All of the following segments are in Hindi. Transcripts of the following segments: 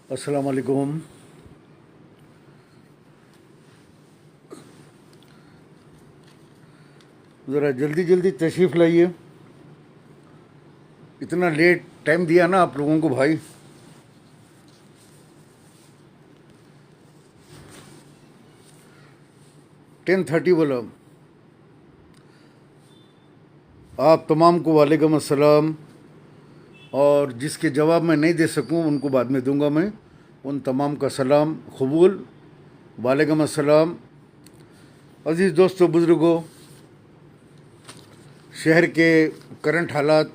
अस्सलाम वालेकुम। ज़रा जल्दी जल्दी तशरीफ़ लाइए। इतना लेट टाइम दिया ना आप लोगों को भाई। टेन थर्टी बोला। आप तमाम को वालेकुम अस्सलाम। और जिसके जवाब मैं नहीं दे सकूं उनको बाद में दूंगा मैं। उन तमाम का सलाम कबूल। वालेकुम अस्सलाम। अज़ीज़ दोस्तों, बुज़ुर्गों, शहर के करंट हालात,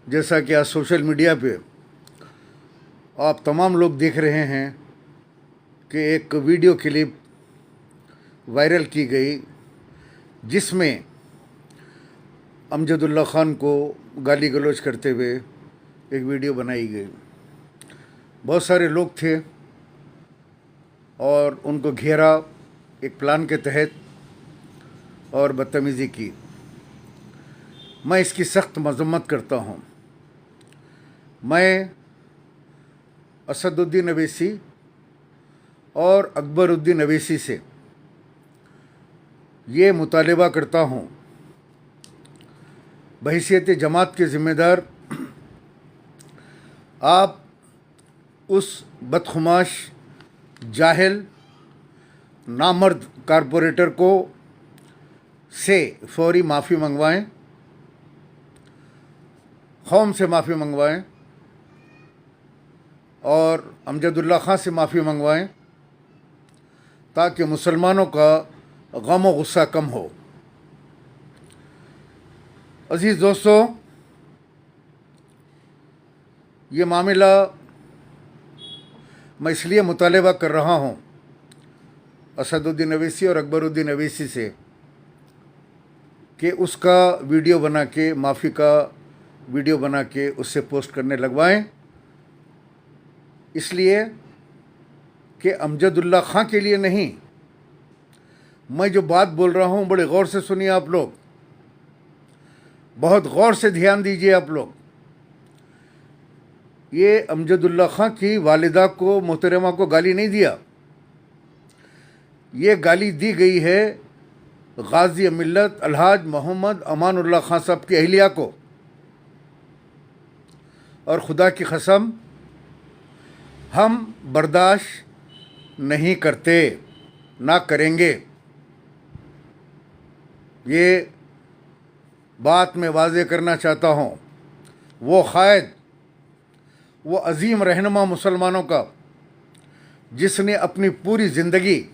जैसा कि आज सोशल मीडिया पे आप तमाम लोग देख रहे हैं कि एक वीडियो क्लिप वायरल की गई जिसमें अमजदुल्ला ख़ान को गाली गलौज करते हुए एक वीडियो बनाई गई। बहुत सारे लोग थे और उनको घेरा एक प्लान के तहत और बदतमीज़ी की। मैं इसकी सख्त मज़म्मत करता हूँ। मैं असदुद्दीन अवैसी और अकबरुद्दीन अवैसी से ये मुतालबा करता हूँ, बहैसियत जमात के ज़िम्मेदार, आप उस बदखुमाश जाहिल नामर्द कारपोरेटर को से फौरी माफ़ी मंगवाएं, कौम से माफ़ी मंगवाएं और अमजदुल्ला ख़ान से माफ़ी मंगवाएं ताकि मुसलमानों का गम व गुस्सा कम हो। अज़ीज़ दोस्तों, ये मामला मैं इसलिए मुतालबा कर रहा हूँ असदुद्दीन अवैसी और अकबरुद्दीन अवैसी से कि उसका वीडियो बना के, माफ़ी का वीडियो बना के उससे पोस्ट करने लगवाएं, इसलिए कि अमजदुल्ला ख़ान के लिए नहीं। मैं जो बात बोल रहा हूँ बड़े गौर से सुनिए आप लोग, बहुत गौर से ध्यान दीजिए आप लोग। ये अमजदुल्ला ख़ान की वालिदा को, मोहतरमा को गाली नहीं दिया, ये गाली दी गई है गाजी मिल्लत अलहाज मोहम्मद अमानुल्लाह ख़ान साहब की अहलिया को। और खुदा की कसम हम बर्दाश्त नहीं करते, ना करेंगे। ये बात मैं वाज़े करना चाहता हूँ। वो क़ायद, वो अज़ीम रहनुमा मुसलमानों का, जिसने अपनी पूरी ज़िंदगी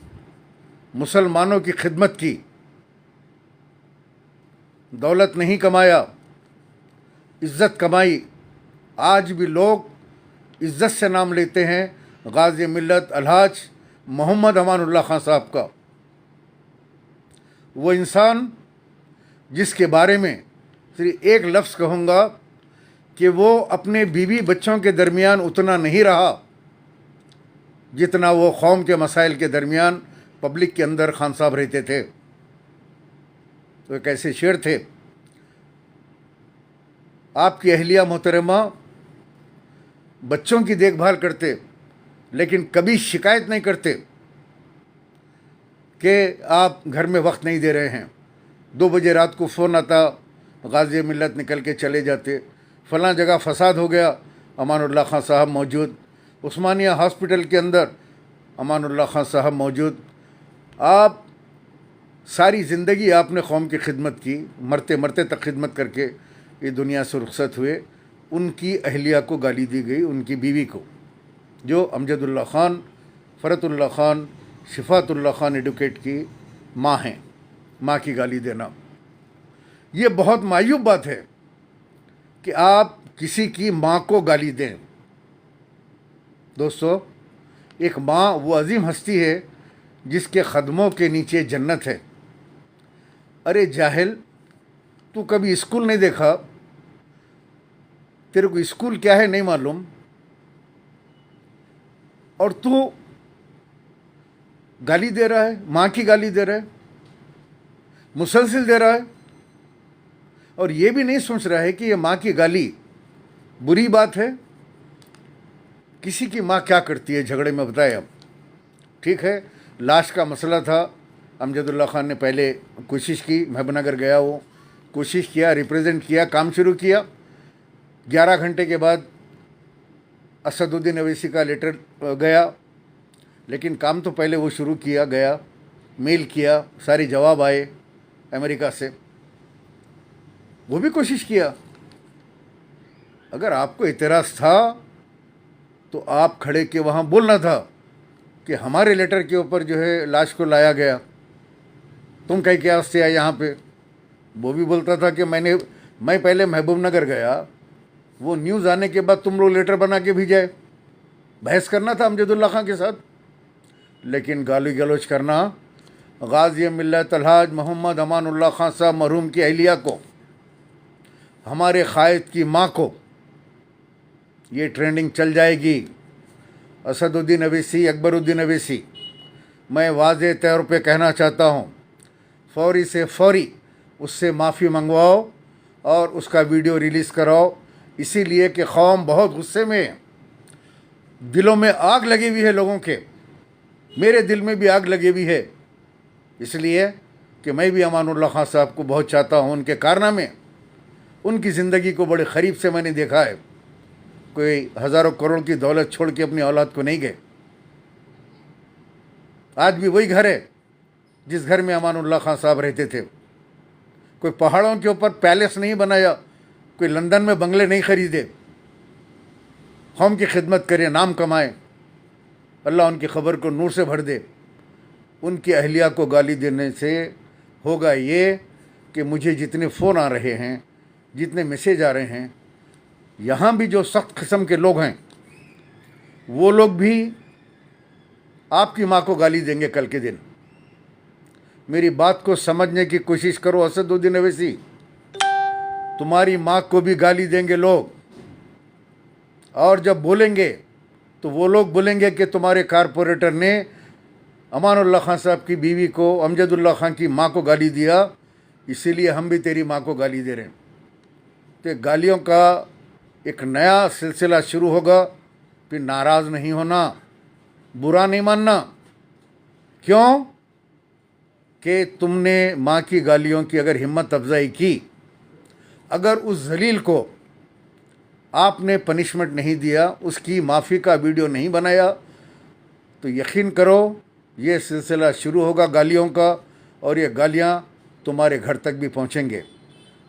मुसलमानों की खिदमत की, दौलत नहीं कमाया, इज़्ज़त कमाई। आज भी लोग इज़्ज़त से नाम लेते हैं गाज़ी मिल्लत अलहाज मोहम्मद अमानुल्लाह ख़ान साहब का। वो इंसान जिसके बारे में सिर्फ एक लफ्ज़ कहूँगा कि वो अपने बीवी बच्चों के दरमियान उतना नहीं रहा जितना वो कौम के मसाइल के दरमियान पब्लिक के अंदर खान साहब रहते थे। तो एक ऐसे शेर थे, आपकी अहलिया मोहतरमा बच्चों की देखभाल करते लेकिन कभी शिकायत नहीं करते कि आप घर में वक्त नहीं दे रहे हैं। 2 बजे रात को फ़ोन आता, गाज़ी मिल्लत निकल के चले जाते, फ़लाँ जगह फसाद हो गया, अमानुल्लाह ख़ान साहब मौजूद, उस्मानिया हॉस्पिटल के अंदर अमानुल्लाह ख़ान साहब मौजूद। आप सारी ज़िंदगी आपने कौम की खिदमत की, मरते मरते तक खिदमत करके ये दुनिया से रुखसत हुए। उनकी अहलिया को गाली दी गई, उनकी बीवी को, जो अमजदुल्ला ख़ान, फ़रतुल्ला ख़ान, शिफ़ातुल्ला ख़ान एडवोकेट की माँ हैं। माँ की गाली देना ये बहुत मायूब बात है कि आप किसी की माँ को गाली दें। दोस्तों, एक माँ वो अजीम हस्ती है जिसके कदमों के नीचे जन्नत है। अरे जाहिल, तू कभी स्कूल नहीं देखा? तेरे को स्कूल क्या है नहीं मालूम, और तू गाली दे रहा है, माँ की गाली दे रहा है, मुसलसल दे रहा है, और ये भी नहीं सोच रहा है कि ये माँ की गाली बुरी बात है। किसी की माँ क्या करती है झगड़े में, बताएं अब। ठीक है, लाश का मसला था। अमजदुल्ला खान ने पहले कोशिश की, महबूबनगर गया, वो कोशिश किया, रिप्रेजेंट किया, काम शुरू किया। 11 घंटे के बाद असदुद्दीन अवैसी का लेटर गया, लेकिन काम तो पहले वो शुरू किया, गया, मेल किया, सारे जवाब आए अमेरिका से, वो भी कोशिश किया। अगर आपको इतराज़ था तो आप खड़े के वहाँ बोलना था कि हमारे लेटर के ऊपर जो है लाश को लाया गया, तुम कहीं क्या से आए यहाँ पे। वो भी बोलता था कि मैं पहले महबूबनगर गया, वो न्यूज़ आने के बाद तुम लोग लेटर बना के भेजाए। बहस करना था अमजदुल्ला खान के साथ, लेकिन गाली गलौज करना गाज़ी मिल्लत अलहाज मोहम्मद अमानुल्लाह खान साहब मरहूम की अहलिया को, हमारे क़ायद की माँ को, ये ट्रेंडिंग चल जाएगी। असदुद्दीन अवैसी, अकबरुद्दीन अवैसी, मैं वाज़े तौर पे कहना चाहता हूँ, फौरी से फौरी उससे माफ़ी मंगवाओ और उसका वीडियो रिलीज़ कराओ, इसीलिए कि कौम बहुत गुस्से में है, दिलों में आग लगी हुई है लोगों के, मेरे दिल में भी आग लगी हुई है, इसलिए कि मैं भी अमानुल्लाह खान साहब को बहुत चाहता हूँ। उनके कारनामे, उनकी ज़िंदगी को बड़े क़रीब से मैंने देखा है। कोई हज़ारों करोड़ की दौलत छोड़ के अपनी औलाद को नहीं गए। आज भी वही घर है जिस घर में अमानुल्लाह खान साहब रहते थे। कोई पहाड़ों के ऊपर पैलेस नहीं बनाया, कोई लंदन में बंगले नहीं खरीदे। कौम की खिदमत करे, नाम कमाए, अल्लाह उनकी ख़बर को नूर से भर दे। उनकी अहलिया को गाली देने से होगा ये कि मुझे जितने फ़ोन आ रहे हैं, जितने मैसेज आ रहे हैं, यहाँ भी जो सख्त किस्म के लोग हैं, वो लोग भी आपकी माँ को गाली देंगे कल के दिन। मेरी बात को समझने की कोशिश करो असदुद्दीन अवैसी, तुम्हारी माँ को भी गाली देंगे लोग, और जब बोलेंगे तो वो लोग बोलेंगे कि तुम्हारे कारपोरेटर ने अमानुल्लाह खान साहब की बीवी को, अमजदुल्ला खान की माँ को गाली दिया, इसीलिए हम भी तेरी माँ को गाली दे रहे हैं। तो गालियों का एक नया सिलसिला शुरू होगा। फिर नाराज़ नहीं होना, बुरा नहीं मानना। क्यों कि तुमने माँ की गालियों की अगर हिम्मत अफजाई की, अगर उस जलील को आपने पनिशमेंट नहीं दिया, उसकी माफ़ी का वीडियो नहीं बनाया, तो यकीन करो ये सिलसिला शुरू होगा गालियों का, और ये गालियाँ तुम्हारे घर तक भी पहुँचेंगे।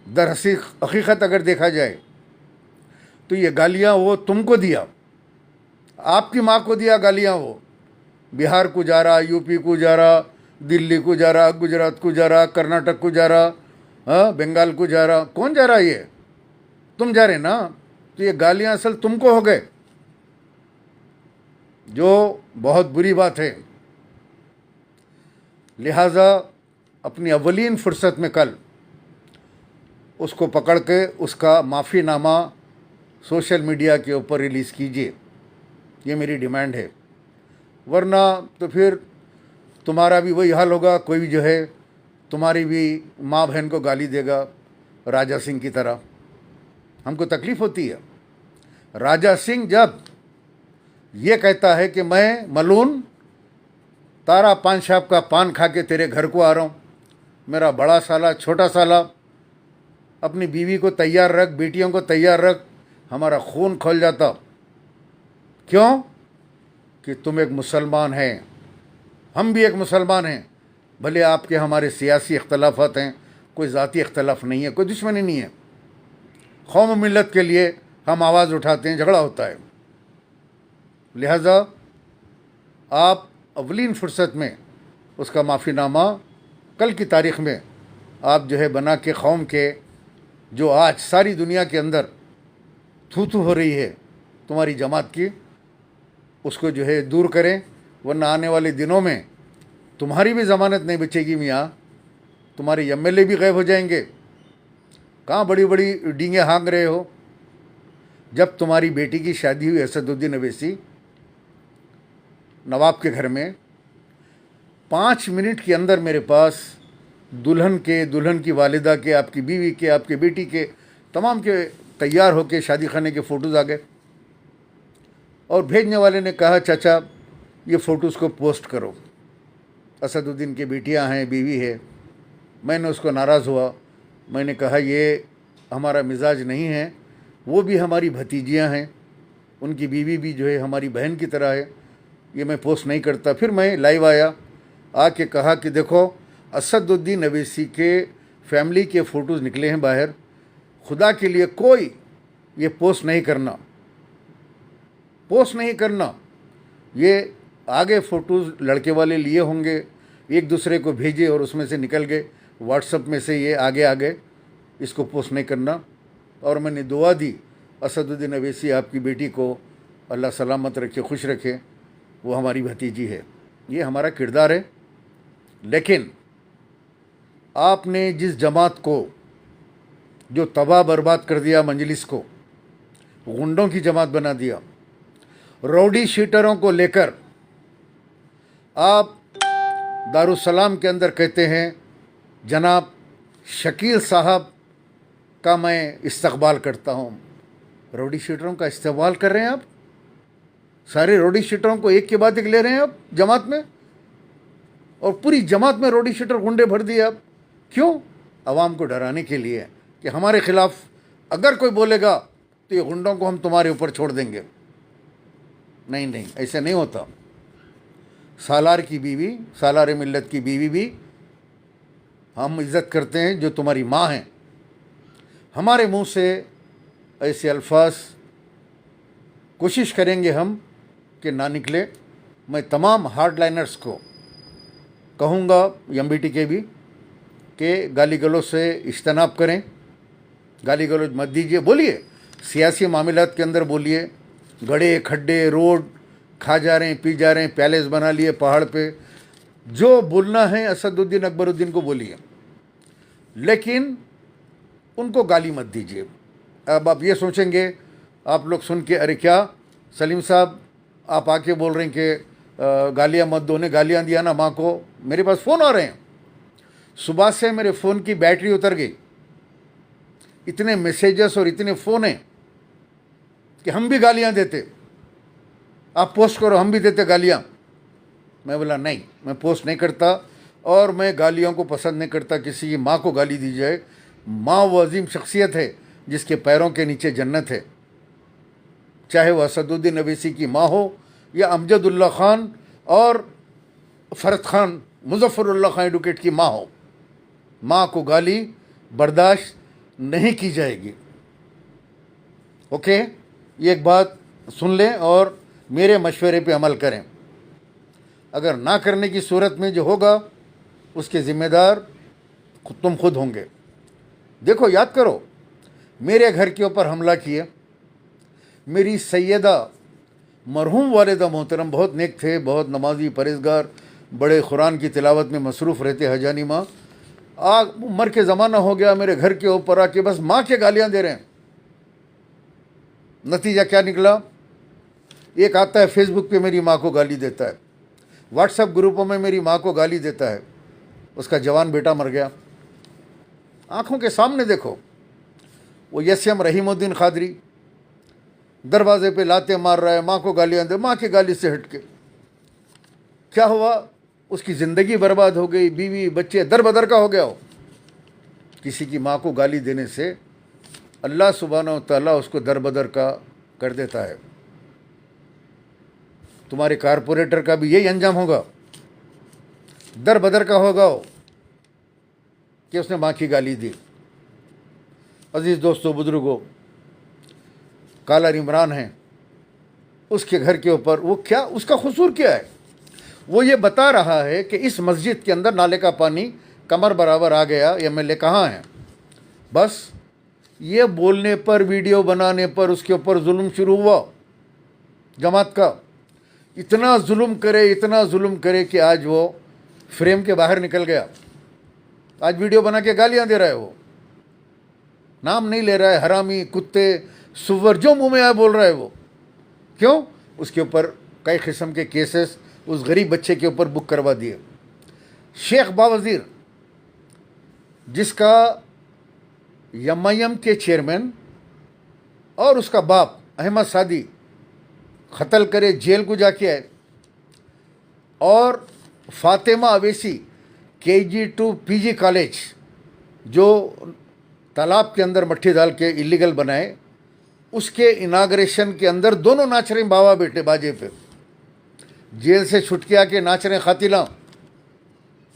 हकीकत अगर देखा जाए तो ये गालियाँ वो तुमको दिया, आपकी माँ को दिया गालियाँ। वो बिहार को जा रहा, यूपी को जा रहा, दिल्ली को जा रहा, गुजरात को जा रहा, कर्नाटक को जा रहा, हाँ, बंगाल को जा रहा। कौन जा रहा है? ये तुम जा रहे ना। तो ये गालियाँ असल तुमको हो गए, जो बहुत बुरी बात है। लिहाजा अपनी अवलीन फुर्सत में कल उसको पकड़ के उसका माफ़ीनामा सोशल मीडिया के ऊपर रिलीज़ कीजिए, ये मेरी डिमांड है। वरना तो फिर तुम्हारा भी वही हाल होगा, कोई भी जो है तुम्हारी भी माँ बहन को गाली देगा राजा सिंह की तरह। हमको तकलीफ़ होती है। राजा सिंह जब ये कहता है कि मैं मलून तारा पान साहब का पान खा के तेरे घर को आ रहा हूँ, मेरा बड़ा साला छोटा साला, अपनी बीवी को तैयार रख, बेटियों को तैयार रख, हमारा खून खोल जाता। क्यों कि तुम एक मुसलमान हैं, हम भी एक मुसलमान हैं। भले आपके हमारे सियासी इख्तलाफात हैं, कोई ज़ाती इख्तलाफ नहीं है, कोई दुश्मनी नहीं है। कौम मिल्लत के लिए हम आवाज़ उठाते हैं, झगड़ा होता है। लिहाजा आप अवलीन फुर्सत में उसका माफ़ीनामा कल की तारीख़ में आप जो है बना के कौम के, जो आज सारी दुनिया के अंदर थू थू हो रही है तुम्हारी जमात की, उसको जो है दूर करें। वरना आने वाले दिनों में तुम्हारी भी ज़मानत नहीं बचेगी मियाँ, तुम्हारे एमएलए भी गायब हो जाएंगे। कहाँ बड़ी बड़ी डींगे हाँक रहे हो। जब तुम्हारी बेटी की शादी हुई असदुद्दीन अवैसी नवाब के घर में, 5 मिनट के अंदर मेरे पास दुल्हन के, दुल्हन की वालिदा के, आपकी बीवी के, आपके बेटी के, तमाम के तैयार होके शादी खाने के फ़ोटोज़ आ गए। और भेजने वाले ने कहा चाचा ये फ़ोटोज़ को पोस्ट करो, असदुद्दीन की बेटियां हैं, बीवी है। मैंने उसको नाराज़ हुआ, मैंने कहा ये हमारा मिजाज नहीं है, वो भी हमारी भतीजियां हैं, उनकी बीवी भी जो है हमारी बहन की तरह है, ये मैं पोस्ट नहीं करता। फिर मैं लाइव आया, आके कहा कि देखो असदुद्दीन अवैसी के फैमिली के फ़ोटोज़ निकले हैं बाहर, खुदा के लिए कोई ये पोस्ट नहीं करना, पोस्ट नहीं करना। ये आगे फ़ोटोज़ लड़के वाले लिए होंगे, एक दूसरे को भेजे और उसमें से निकल गए, व्हाट्सएप में से ये आगे आ गए, इसको पोस्ट नहीं करना। और मैंने दुआ दी असदुद्दीन अवैसी आपकी बेटी को अल्लाह सलामत रखे, खुश रखे, वो हमारी भतीजी है, ये हमारा किरदार है। लेकिन आपने जिस जमात को जो तबाह बर्बाद कर दिया, मजलिस को गुंडों की जमात बना दिया, रौडी शीटरों को लेकर आप दारुसलाम के अंदर कहते हैं जनाब शकील साहब का मैं इस्तकबाल करता हूँ। रौडी शीटरों का इस्तेमाल कर रहे हैं आप, सारे रौडी शीटरों को एक के बाद एक ले रहे हैं आप जमात में, और पूरी जमात में रौडी शीटर गुंडे भर दिए आप। क्यों? आवाम को डराने के लिए कि हमारे खिलाफ अगर कोई बोलेगा तो ये गुंडों को हम तुम्हारे ऊपर छोड़ देंगे। नहीं नहीं, ऐसे नहीं होता। सालार की बीवी, सालार मिल्लत की बीवी भी हम इज़्ज़त करते हैं, जो तुम्हारी माँ हैं। हमारे मुंह से ऐसे अल्फाज कोशिश करेंगे हम कि ना निकले। मैं तमाम हार्डलाइनर्स को कहूँगा, एमबीटी के भी, कि गाली गलौज से इज्तनाब करें, गाली गलौज मत दीजिए। बोलिए, सियासी मामलात के अंदर बोलिए, गड्ढे खड्डे रोड खा जा रहे हैं, पी जा रहे हैं, पैलेस बना लिए पहाड़ पे, जो बोलना है असदुद्दीन अकबरुद्दीन को बोलिए, लेकिन उनको गाली मत दीजिए। अब आप ये सोचेंगे, आप लोग सुन के, अरे क्या सलीम साहब आप आके बोल रहे हैं कि गालियाँ मत दो, ने गालियाँ दिया ना माँ को। मेरे पास फ़ोन आ रहे हैं, सुबह से मेरे फ़ोन की बैटरी उतर गई, इतने मैसेजेस और इतने फ़ोन हैं कि हम भी गालियाँ देते, आप पोस्ट करो, हम भी देते गालियाँ। मैं बोला नहीं, मैं पोस्ट नहीं करता, और मैं गालियों को पसंद नहीं करता। किसी की माँ को गाली दी जाए, माँ वो अजीम शख्सियत है जिसके पैरों के नीचे जन्नत है, चाहे वह असदुद्दीन अवैसी की माँ हो या अमजदुल्ला ख़ान और फ़रत ख़ान, मुज़फ़्फ़रुल्लाह ख़ान एडवोकेट की माँ हो। माँ को गाली बर्दाश्त नहीं की जाएगी। ओके, ये एक बात सुन लें और मेरे मशवरे पे अमल करें। अगर ना करने की सूरत में जो होगा उसके ज़िम्मेदार तुम खुद होंगे। देखो, याद करो, मेरे घर के ऊपर हमला किए, मेरी सैयदा मरहूम वालिदा मोहतरम बहुत नेक थे, बहुत नमाजी परहेज़गार, बड़े कुरान की तिलावत में मसरूफ़ रहते हजानी माँ। उम्र के ज़माना हो गया, मेरे घर के ऊपर आके बस माँ के गालियाँ दे रहे हैं। नतीजा क्या निकला? एक आता है फेसबुक पे मेरी माँ को गाली देता है, व्हाट्सएप ग्रुपों में मेरी माँ को गाली देता है, उसका जवान बेटा मर गया। आँखों के सामने देखो, वो यस्यम रहीमुद्दीन खादरी दरवाजे पे लाते मार रहा है, माँ को गालियाँ दे, माँ की गाली से हटके। क्या हुआ? उसकी ज़िंदगी बर्बाद हो गई, बीवी बच्चे दर बदर का हो गया हो। किसी की माँ को गाली देने से अल्लाह सुब्हानहू व तआला उसको दर बदर का कर देता है। तुम्हारे कारपोरेटर का भी यही अंजाम होगा, दर बदर का होगा हो कि उसने माँ की गाली दी। अजीज़ दोस्तों, बुजुर्गों, काला इमरान है, उसके घर के ऊपर वो क्या, उसका कसूर क्या है? वो ये बता रहा है कि इस मस्जिद के अंदर नाले का पानी कमर बराबर आ गया, एमएलए कहाँ है। बस ये बोलने पर, वीडियो बनाने पर उसके ऊपर जुल्म शुरू हुआ जमात का। इतना जुल्म करे, इतना जुल्म करे कि आज वो फ्रेम के बाहर निकल गया। आज वीडियो बना के गालियाँ दे रहा है, वो नाम नहीं ले रहा है, हरामी, कुत्ते, सुवर, जो मुंह में आया बोल रहा है वो। क्यों? उसके ऊपर कई किस्म के केसेस उस गरीब बच्चे के ऊपर बुक करवा दिए। शेख बावजीर, जिसका एमआईएम के चेयरमैन और उसका बाप अहमद सादी कत्ल करे, जेल को जाके आए। और Fatima Owaisi KG2 PG college जो तालाब के अंदर मट्टी डाल के इलीगल बनाए, उसके इनाग्रेशन के अंदर दोनों नाच रहे बाबा बेटे बाजे पे। जेल से छुट के आके नाच रहे खातिला,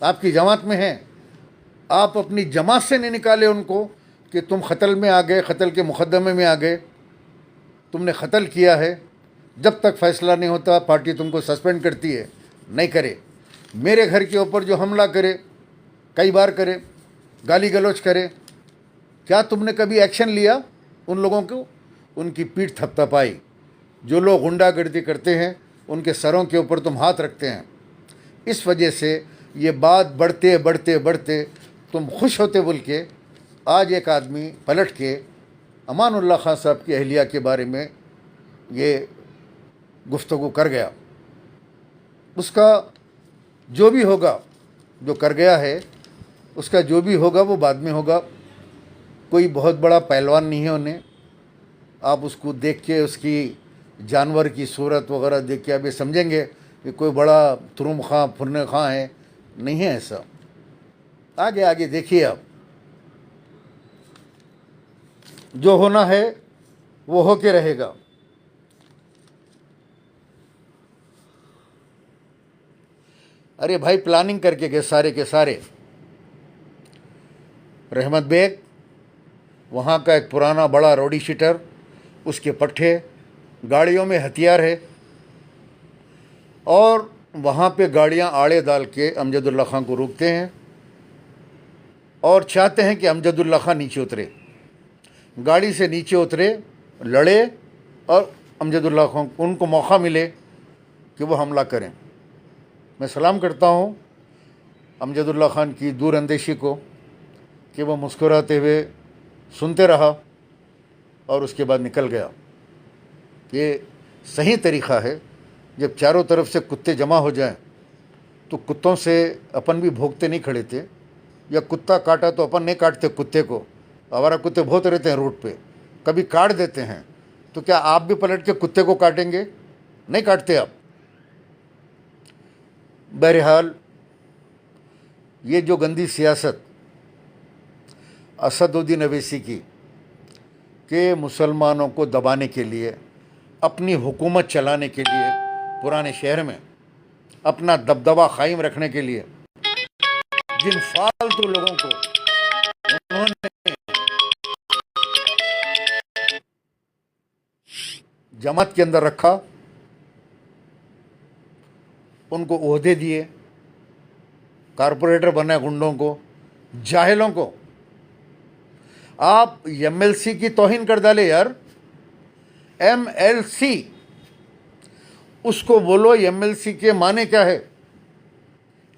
आपकी जमात में हैं। आप अपनी जमात से नहीं निकाले उनको कि तुम कत्ल में आ गए, कत्ल के मुकदमे में आ गए, तुमने कत्ल किया है। जब तक फैसला नहीं होता पार्टी तुमको सस्पेंड करती है। नहीं करे। मेरे घर के ऊपर जो हमला करे, कई बार करे, गाली गलौज करे, क्या तुमने कभी एक्शन लिया उन लोगों को? उनकी पीठ थपथपाई। जो लोग गुंडागर्दी करते हैं उनके सरों के ऊपर तुम हाथ रखते हैं। इस वजह से ये बात बढ़ते बढ़ते बढ़ते तुम खुश होते बोल के आज एक आदमी पलट के अमानुल्लाह खान साहब की अहलिया के बारे में ये गुफ्तगू कर गया। उसका जो भी होगा, जो कर गया है, उसका जो भी होगा वो बाद में होगा। कोई बहुत बड़ा पहलवान नहीं है उन्हें। आप उसको देख के, उसकी जानवर की सूरत वगैरह देख के आप ये समझेंगे कि कोई बड़ा तुरुम खां फुरने खां है। नहीं है ऐसा। आगे आगे देखिए आप, जो होना है वो होके रहेगा। अरे भाई, प्लानिंग करके गए सारे के सारे। रहमत बेग वहाँ का एक पुराना बड़ा रोडी शीटर, उसके पट्टे, गाड़ियों में हथियार है, और वहाँ पे गाड़ियाँ आड़े डाल के अमजदुल्ला खां को रोकते हैं और चाहते हैं कि अमजदुल्ला खां नीचे उतरे। गाड़ी से नीचे उतरे, लड़े, और अमजदुल्ला खां उनको मौका मिले कि वो हमला करें। मैं सलाम करता हूँ अमजदुल्ला खान की दूरअंदेशी को कि वो मुस्कुराते हुए सुनते रहा और उसके बाद निकल गया। ये सही तरीक़ा है। जब चारों तरफ से कुत्ते जमा हो जाएं तो कुत्तों से अपन भी भौंकते नहीं खड़े थे, या कुत्ता काटा तो अपन नहीं काटते कुत्ते को। आवारा कुत्ते बहुत रहते हैं रोड पे, कभी काट देते हैं। तो क्या आप भी पलट के कुत्ते को काटेंगे? नहीं काटते आप। बहरहाल, ये जो गंदी सियासत असदुद्दीन अवैसी की कि मुसलमानों को दबाने के लिए, अपनी हुकूमत चलाने के लिए, पुराने शहर में अपना दबदबा कायम रखने के लिए जिन फालतू लोगों को उन्होंने जमात के अंदर रखा, उनको ओहदे दिए, कारपोरेटर बने गुंडों को, जाहिलों को। आप MLC की तौहीन कर डाले यार। MLC, उसको बोलो MLC के माने क्या है।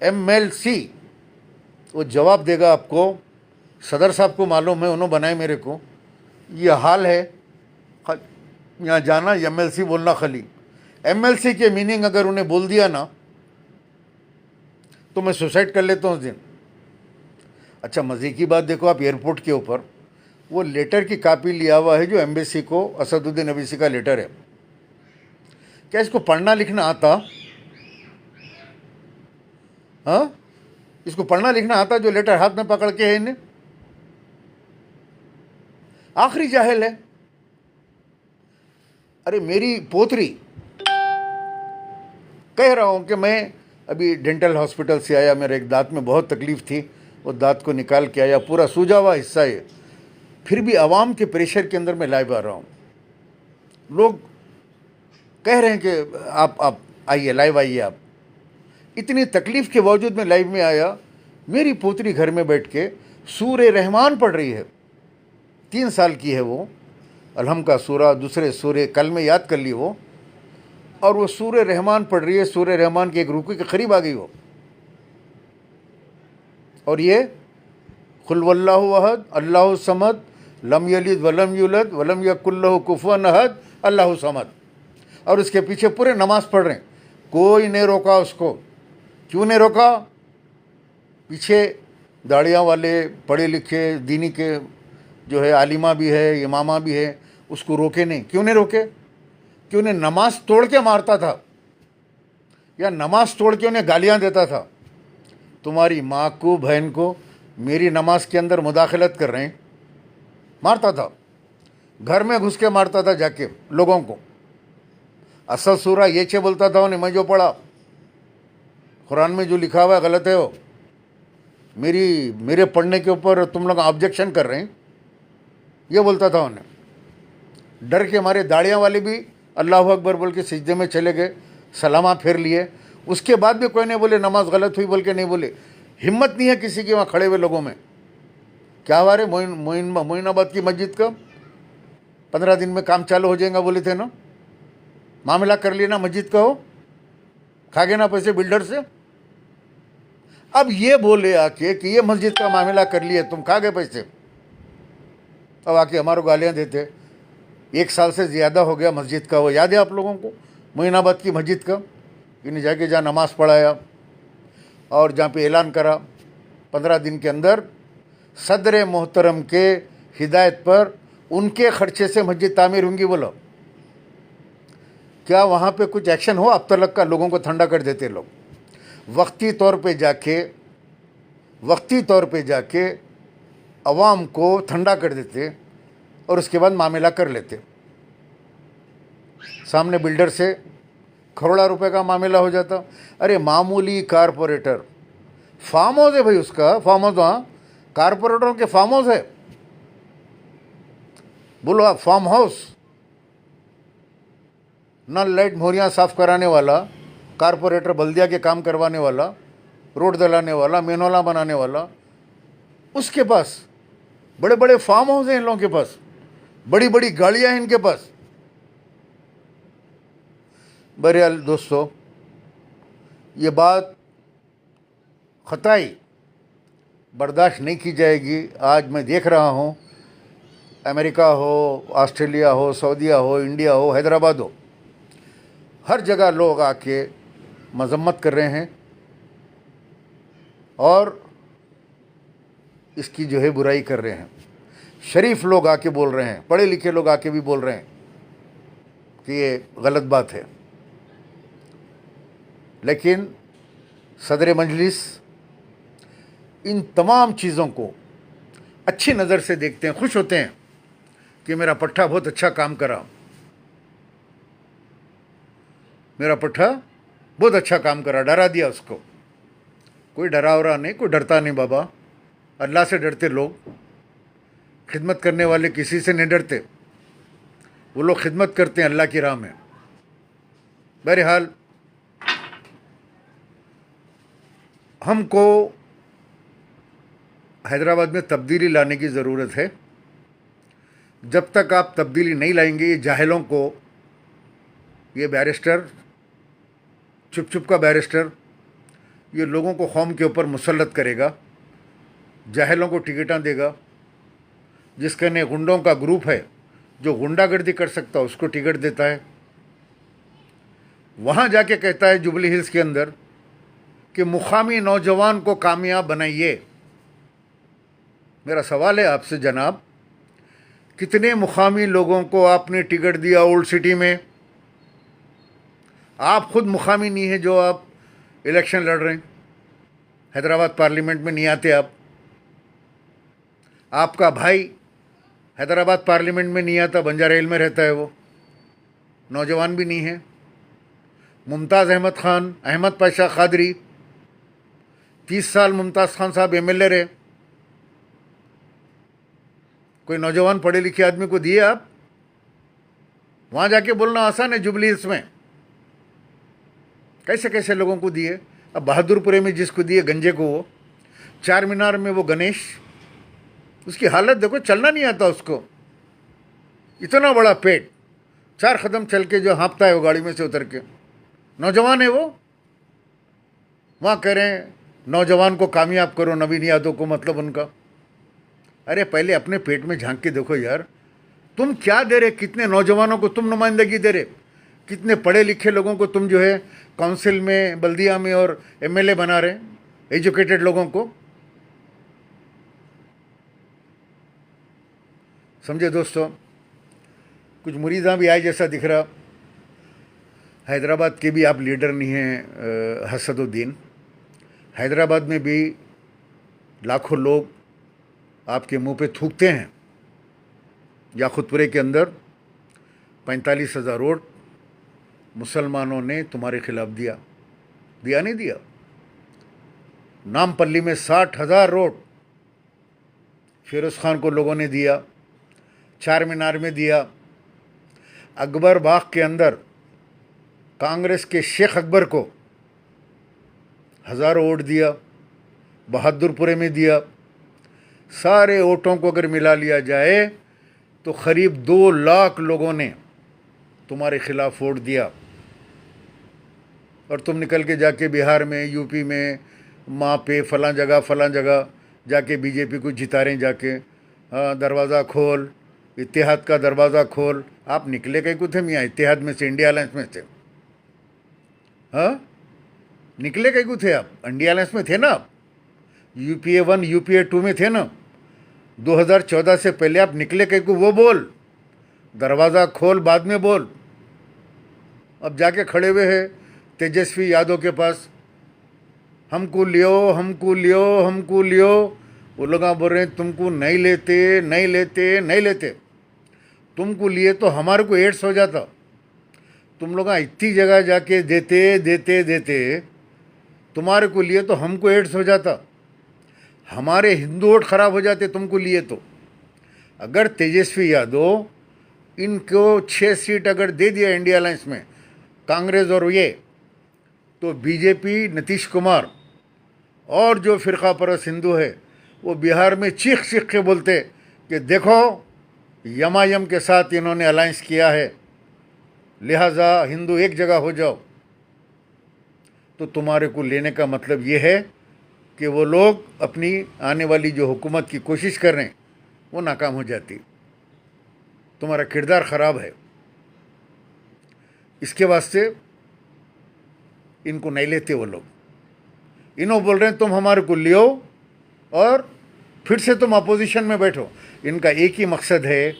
MLC वो जवाब देगा आपको। सदर साहब को मालूम है, उन्होंने बनाए मेरे को। ये हाल है, यहाँ जाना MLC बोलना खाली। MLC के मीनिंग अगर उन्हें बोल दिया ना तो मैं सुसाइड कर लेता हूँ उस दिन। अच्छा, मज़े की बात देखो, आप एयरपोर्ट के ऊपर वो लेटर की कापी लिया हुआ है जो एम्बेसी को, असदुद्दीन अवैसी का लेटर है। क्या इसको पढ़ना लिखना आता? हाँ, इसको पढ़ना लिखना आता जो लेटर हाथ में पकड़ के है इन्हें? आखिरी जाहिल है। अरे मेरी पोतरी, कह रहा हूं कि मैं अभी डेंटल हॉस्पिटल से आया, मेरे एक दांत में बहुत तकलीफ थी, वो दांत को निकाल के आया, पूरा सूजा हुआ हिस्सा है। फिर भी आवाम के प्रेशर के अंदर मैं लाइव आ रहा हूँ। लोग कह रहे हैं कि आप आइए, लाइव आइए। आप इतनी तकलीफ़ के बावजूद मैं लाइव में आया। मेरी पोतरी घर में बैठ के सूरे रहमान पढ़ रही है। 3 साल की है वो। अलहम का सूरा, दूसरे सूरे कल में याद कर ली वो, और वो सूरे रहमान पढ़ रही है। सूरे रहमान के एक रुकू के करीब आ गई वो, और ये कुल वल्लाहु अहद अल्लाहु समद लम यलिद वलम यूलद वलम यकुल लहु कुफुवन अहद अल्लाहु समद, और उसके पीछे पूरे नमाज पढ़ रहे हैं। कोई नहीं रोका उसको। क्यों नहीं रोका? पीछे दाढ़ियाँ वाले पढ़े लिखे दीनी के जो है आलिमा भी है, इमामा भी है, उसको रोके नहीं। क्यों नहीं रोके? कि उन्हें नमाज तोड़ के मारता था या नमाज तोड़ के उन्हें गालियां देता था, तुम्हारी माँ को, बहन को मेरी नमाज के अंदर मुदाखलत कर रहे हैं, मारता था, घर में घुस के मारता था जाके लोगों को। असल सूरा ये चे बोलता था उन्हें, मैं जो पढ़ा कुरान में जो लिखा हुआ है गलत है, वो मेरे पढ़ने के ऊपर तुम लोग ऑब्जेक्शन कर रहे हैं, ये बोलता था उन्हें। डर के मारे दाढ़ियाँ वाले भी अल्लाह अकबर बोल के सिजदे में चले गए, सलामा फेर लिए, उसके बाद भी कोई नहीं बोले नमाज गलत हुई बोल के नहीं बोले। हिम्मत नहीं है किसी के वहाँ खड़े हुए लोगों में। क्या हुआ रे, मोइनाबाद की मस्जिद का 15 दिन में काम चालू हो जाएगा बोले थे ना, मामला कर लिया ना मस्जिद का, हो खा गए ना पैसे बिल्डर से। अब ये बोले आके कि ये मस्जिद का मामला कर लिए, तुम खा गए पैसे। अब आके हमारे गालियाँ देते। 1 साल से ज़्यादा हो गया मस्जिद का, वो याद है आप लोगों को, मोइनाबाद की मस्जिद का। इन्हें जाके जहाँ नमाज़ पढ़ाया और जहाँ पे ऐलान करा 15 दिन के अंदर सदर मोहतरम के हिदायत पर उनके खर्चे से मस्जिद तामीर होंगी। बोलो क्या वहाँ पे कुछ एक्शन हो? अब तक का लोगों को ठंडा कर देते लोग, वक्ती तौर पे जाके अवाम को ठंडा कर देते और उसके बाद मामला कर लेते। सामने बिल्डर से करोड़ों रुपए का मामला हो जाता। अरे मामूली कारपोरेटर, फार्म हाउस है भाई उसका, फार्म हाउस, वहाँ कारपोरेटरों के फार्म हाउस है, बोलो आप फार्म हाउस। नल लाइट मोहरियाँ साफ कराने वाला कारपोरेटर, बल्दिया के काम करवाने वाला, रोड दलाने वाला, मेनोला बनाने वाला, उसके पास बड़े बड़े फार्म हाउस हैं इन लोगों के पास, बड़ी बड़ी गाड़ियां हैं इनके पास। बहरहाल दोस्तों, ये बात खताई बर्दाश्त नहीं की जाएगी। आज मैं देख रहा हूँ, अमेरिका हो, ऑस्ट्रेलिया हो, सऊदीया हो, इंडिया हो, हैदराबाद हो, हर जगह लोग आके मजम्मत कर रहे हैं और इसकी जो है बुराई कर रहे हैं। शरीफ लोग आके बोल रहे हैं, पढ़े लिखे लोग आके भी बोल रहे हैं कि ये गलत बात है। लेकिन सदर मजलिस इन तमाम चीज़ों को अच्छी नज़र से देखते हैं, खुश होते हैं कि मेरा पट्टा बहुत अच्छा काम करा, मेरा पट्टा बहुत अच्छा काम करा, डरा दिया उसको। कोई डरा वरा नहीं, कोई डरता नहीं बाबा, अल्लाह से डरते लोग, खिदमत करने वाले किसी से नहीं डरते, वो लोग खिदमत करते हैं अल्लाह की राह में। बहरहाल हमको हैदराबाद में तब्दीली लाने की ज़रूरत है। जब तक आप तब्दीली नहीं लाएंगे, ये जाहिलों को, ये बैरिस्टर, चुप चुप का बैरिस्टर, ये लोगों को कौम के ऊपर मुसल्लत करेगा, जाहिलों को टिकटां देगा। जिसके ने गुंडों का ग्रुप है जो गुंडागर्दी कर सकता है उसको टिकट देता है। वहाँ जाके कहता है जुबली हिल्स के अंदर कि मुकामी नौजवान को कामयाब बनाइए। मेरा सवाल है आपसे जनाब, कितने मुकामी लोगों को आपने टिकट दिया ओल्ड सिटी में? आप खुद मुकामी नहीं है जो आप इलेक्शन लड़ रहे हैं, हैदराबाद पार्लियामेंट में नहीं आते आप। आपका भाई हैदराबाद पार्लियामेंट में नहीं आता, बंजारा हिल में रहता है, वो नौजवान भी नहीं है। मुमताज़ अहमद ख़ान, अहमद पाशा क़ादरी, 30 साल मुमताज़ खान साहब MLA रहे। कोई नौजवान पढ़े लिखे आदमी को दिए आप? वहाँ जाके बोलना आसान है, जुबली हिल्स में कैसे कैसे लोगों को दिए। अब बहादुरपुरे में जिसको दिए गंजे को, वो चार मीनार में वो गणेश, उसकी हालत देखो, चलना नहीं आता उसको, इतना बड़ा पेट, 4 कदम चल के जो हाँपता है वो गाड़ी में से उतर के, नौजवान है वो। वहाँ कह रहे हैं नौजवान को कामयाब करो, नवीन यादव को, मतलब उनका। अरे पहले अपने पेट में झांक के देखो यार, तुम क्या दे रहे? कितने नौजवानों को तुम नुमाइंदगी दे रहे? कितने पढ़े लिखे लोगों को तुम जो है काउंसिल में, बल्दिया में और MLA बना रहे, एजुकेटेड लोगों को? समझे दोस्तों, कुछ मुरीदा भी आए जैसा दिख रहा, हैदराबाद के भी आप लीडर नहीं हैं हसदुद्दीन। हैदराबाद में भी लाखों लोग आपके मुंह पे थूकते हैं। याकुतपुरे के अंदर 45,000 वोट मुसलमानों ने तुम्हारे खिलाफ दिया नहीं दिया। नामपल्ली में 60,000 वोट फिरोज़ खान को लोगों ने दिया। चार मीनार में दिया। अकबर बाग के अंदर कांग्रेस के शेख अकबर को हज़ारों वोट दिया। बहादुरपुरे में दिया। सारे वोटों को अगर मिला लिया जाए तो करीब 2 लाख लोगों ने तुम्हारे खिलाफ वोट दिया। और तुम निकल के जाके बिहार में, यूपी में, वहाँ पे फलां जगह जाके बीजेपी को जिता रहे जाके। हाँ, दरवाज़ा खोल, इत्तेहाद का दरवाज़ा खोल। आप निकले कहीं को थे मियाँ इत्तेहाद में से, इंडिया अलायंस में थे। हाँ, निकले कहीं को थे आप? इंडिया अलायंस में थे ना आप? UPA 1 UPA 2 में थे ना? 2014 से पहले आप निकले कहीं को, वो बोल। दरवाज़ा खोल बाद में बोल। अब जाके खड़े हुए हैं तेजस्वी यादव के पास, हमको लियो। वो लोग बोल रहे हैं तुमको नहीं लेते। तुमको लिए तो हमारे को एड्स हो जाता। तुम लोग इतनी जगह जाके देते तुम्हारे को लिए तो हमको एड्स हो जाता। हमारे हिंदू वोट खराब हो जाते तुमको लिए तो। अगर तेजस्वी यादव इनको 6 सीट अगर दे दिया इंडिया अलायंस में, कांग्रेस और ये, तो बीजेपी, नीतीश कुमार और जो फ़िरका परस्त हिंदू है वो बिहार में चीख के बोलते कि देखो यमायम के साथ इन्होंने अलायंस किया है, लिहाजा हिंदू एक जगह हो जाओ। तो तुम्हारे को लेने का मतलब ये है कि वो लोग अपनी आने वाली जो हुकूमत की कोशिश कर रहे हैं वो नाकाम हो जाती। तुम्हारा किरदार ख़राब है। इसके वास्ते इनको नहीं लेते वो लोग। इन्हों बोल रहे हैं तुम हमारे को लियो और फिर से तुम अपोजिशन में बैठो। इनका एक ही मकसद है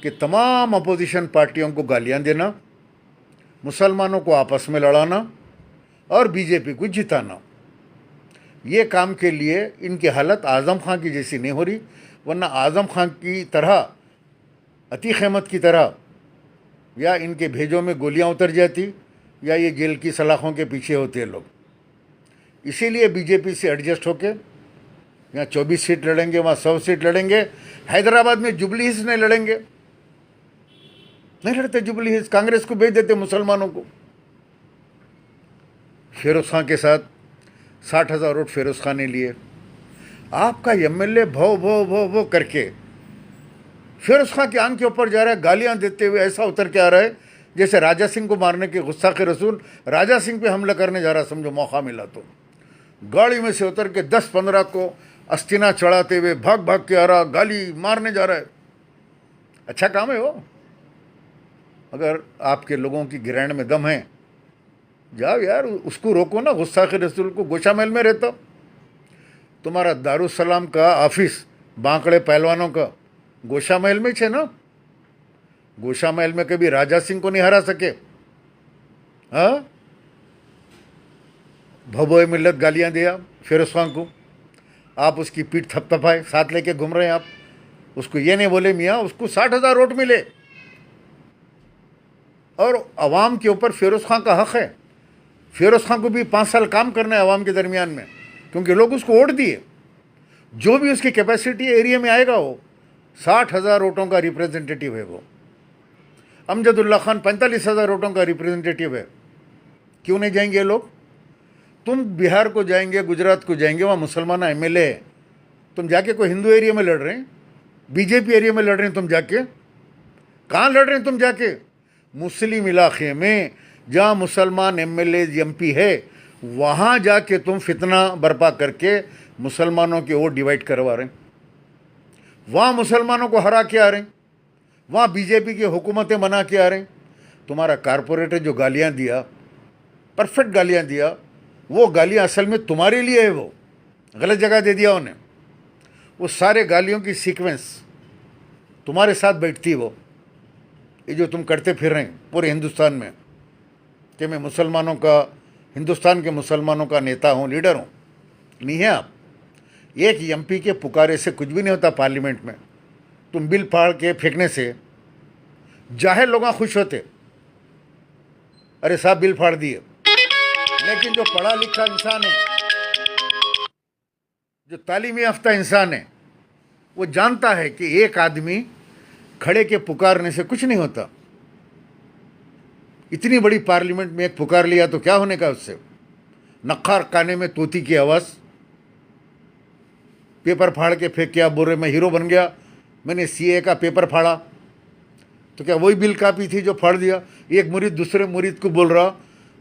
कि तमाम अपोजिशन पार्टियों को गालियां देना, मुसलमानों को आपस में लड़ाना और बीजेपी को जिताना। ये काम के लिए इनकी हालत आज़म खां की जैसी नहीं हो रही, वरना आज़म खां की तरह, अतीक अहमद की तरह या इनके भेजों में गोलियां उतर जाती या ये जेल की सलाखों के पीछे होते हैं लोग। इसीलिए बीजेपी से एडजस्ट होके यहाँ 24 सीट लड़ेंगे, वहाँ 100 सीट लड़ेंगे। हैदराबाद में जुबली हिल्स नहीं लड़ेंगे, नहीं लड़ते जुबली हिल्स, कांग्रेस को भेज देते मुसलमानों को। फिरोज़ खान के साथ 60,000 वोट फिरोज़ खान ने लिए। आपका MLA भो करके फिरोज़ खान की आंख के ऊपर जा रहा है, गालियां देते हुए ऐसा उतर के आ रहा है जैसे राजा सिंह को मारने के गुस्सा के रसूल राजा सिंह पे हमला करने जा रहा। समझो मौका मिला तो गाड़ी में से उतर के 10-15 को अस्तिना चढ़ाते हुए भाग के आ रहा, गाली मारने जा रहा है। अच्छा काम है वो। अगर आपके लोगों की गिराण में दम है, जाओ यार उसको रोको ना। गुस्सा के रसूल को गोशा महल में रहता। तुम्हारा दारुसलाम का ऑफिस बांकड़े पहलवानों का गोशा महल में छे ना। गोशा महल में कभी राजा सिंह को नहीं हरा सके। हाँ, भबोए मिल्लत गालियां दिया फिरोज़ खान को, आप उसकी पीठ थपथपाए, साथ लेके घूम रहे हैं आप। उसको ये नहीं बोले मियाँ उसको 60,000 वोट मिले। और अवाम के ऊपर फिरोज़ खान का हक़ है। फिरोज़ खान को भी 5 साल काम करना है अवाम के दरमियान में, क्योंकि लोग उसको वोट दिए। जो भी उसकी कैपेसिटी एरिया में आएगा वो 60,000 वोटों का रिप्रेजेंटेटिव है। वो अमजदुल्ला खान 45,000 वोटों का रिप्रेजेंटेटिव है। क्यों नहीं जाएंगे लोग? तुम बिहार को जाएंगे, गुजरात को जाएंगे, वहाँ मुसलमान MLA है। तुम जाके कोई हिंदू एरिया में लड़ रहे हैं, बीजेपी एरिया में लड़ रहे हैं। तुम जाके कहाँ लड़ रहे हैं? तुम जाके मुस्लिम इलाके में जहाँ मुसलमान MLA MP है वहाँ जाके तुम फितना बर्पा करके मुसलमानों के वोट डिवाइड करवा रहे हैं। वहाँ मुसलमानों को हरा के आ रहे हैं, वहाँ बीजेपी की हुकूमतें बना के आ रहे हैं। तुम्हारा कारपोरेटर जो गालियाँ दिया, परफेक्ट गालियाँ दिया, वो गालियाँ असल में तुम्हारे लिए है। वो गलत जगह दे दिया उन्हें। वो सारे गालियों की सीक्वेंस तुम्हारे साथ बैठती है। वो ये जो तुम करते फिर रहे हैं पूरे हिंदुस्तान में, कि मैं मुसलमानों का, हिंदुस्तान के मुसलमानों का नेता हूँ, लीडर हूँ। नहीं है आप। एक एमपी के पुकारे से कुछ भी नहीं होता पार्लियामेंट में। तुम बिल फाड़ के फेंकने से जाहिर लोग खुश होते, अरे साहब बिल फाड़ दिए। लेकिन जो पढ़ा लिखा इंसान है, जो तालीम याफ्ता इंसान है, वो जानता है कि एक आदमी खड़े के पुकारने से कुछ नहीं होता। इतनी बड़ी पार्लियामेंट में एक पुकार लिया तो क्या होने का उससे? नक्खार काने में तोती की आवाज़, पेपर फाड़ के फेंक के आप बोल रहे मैं हीरो बन गया, मैंने सीए का पेपर फाड़ा। तो क्या वही बिल कापी थी जो फाड़ दिया? एक मुरीद दूसरे मुरीद को बोल रहा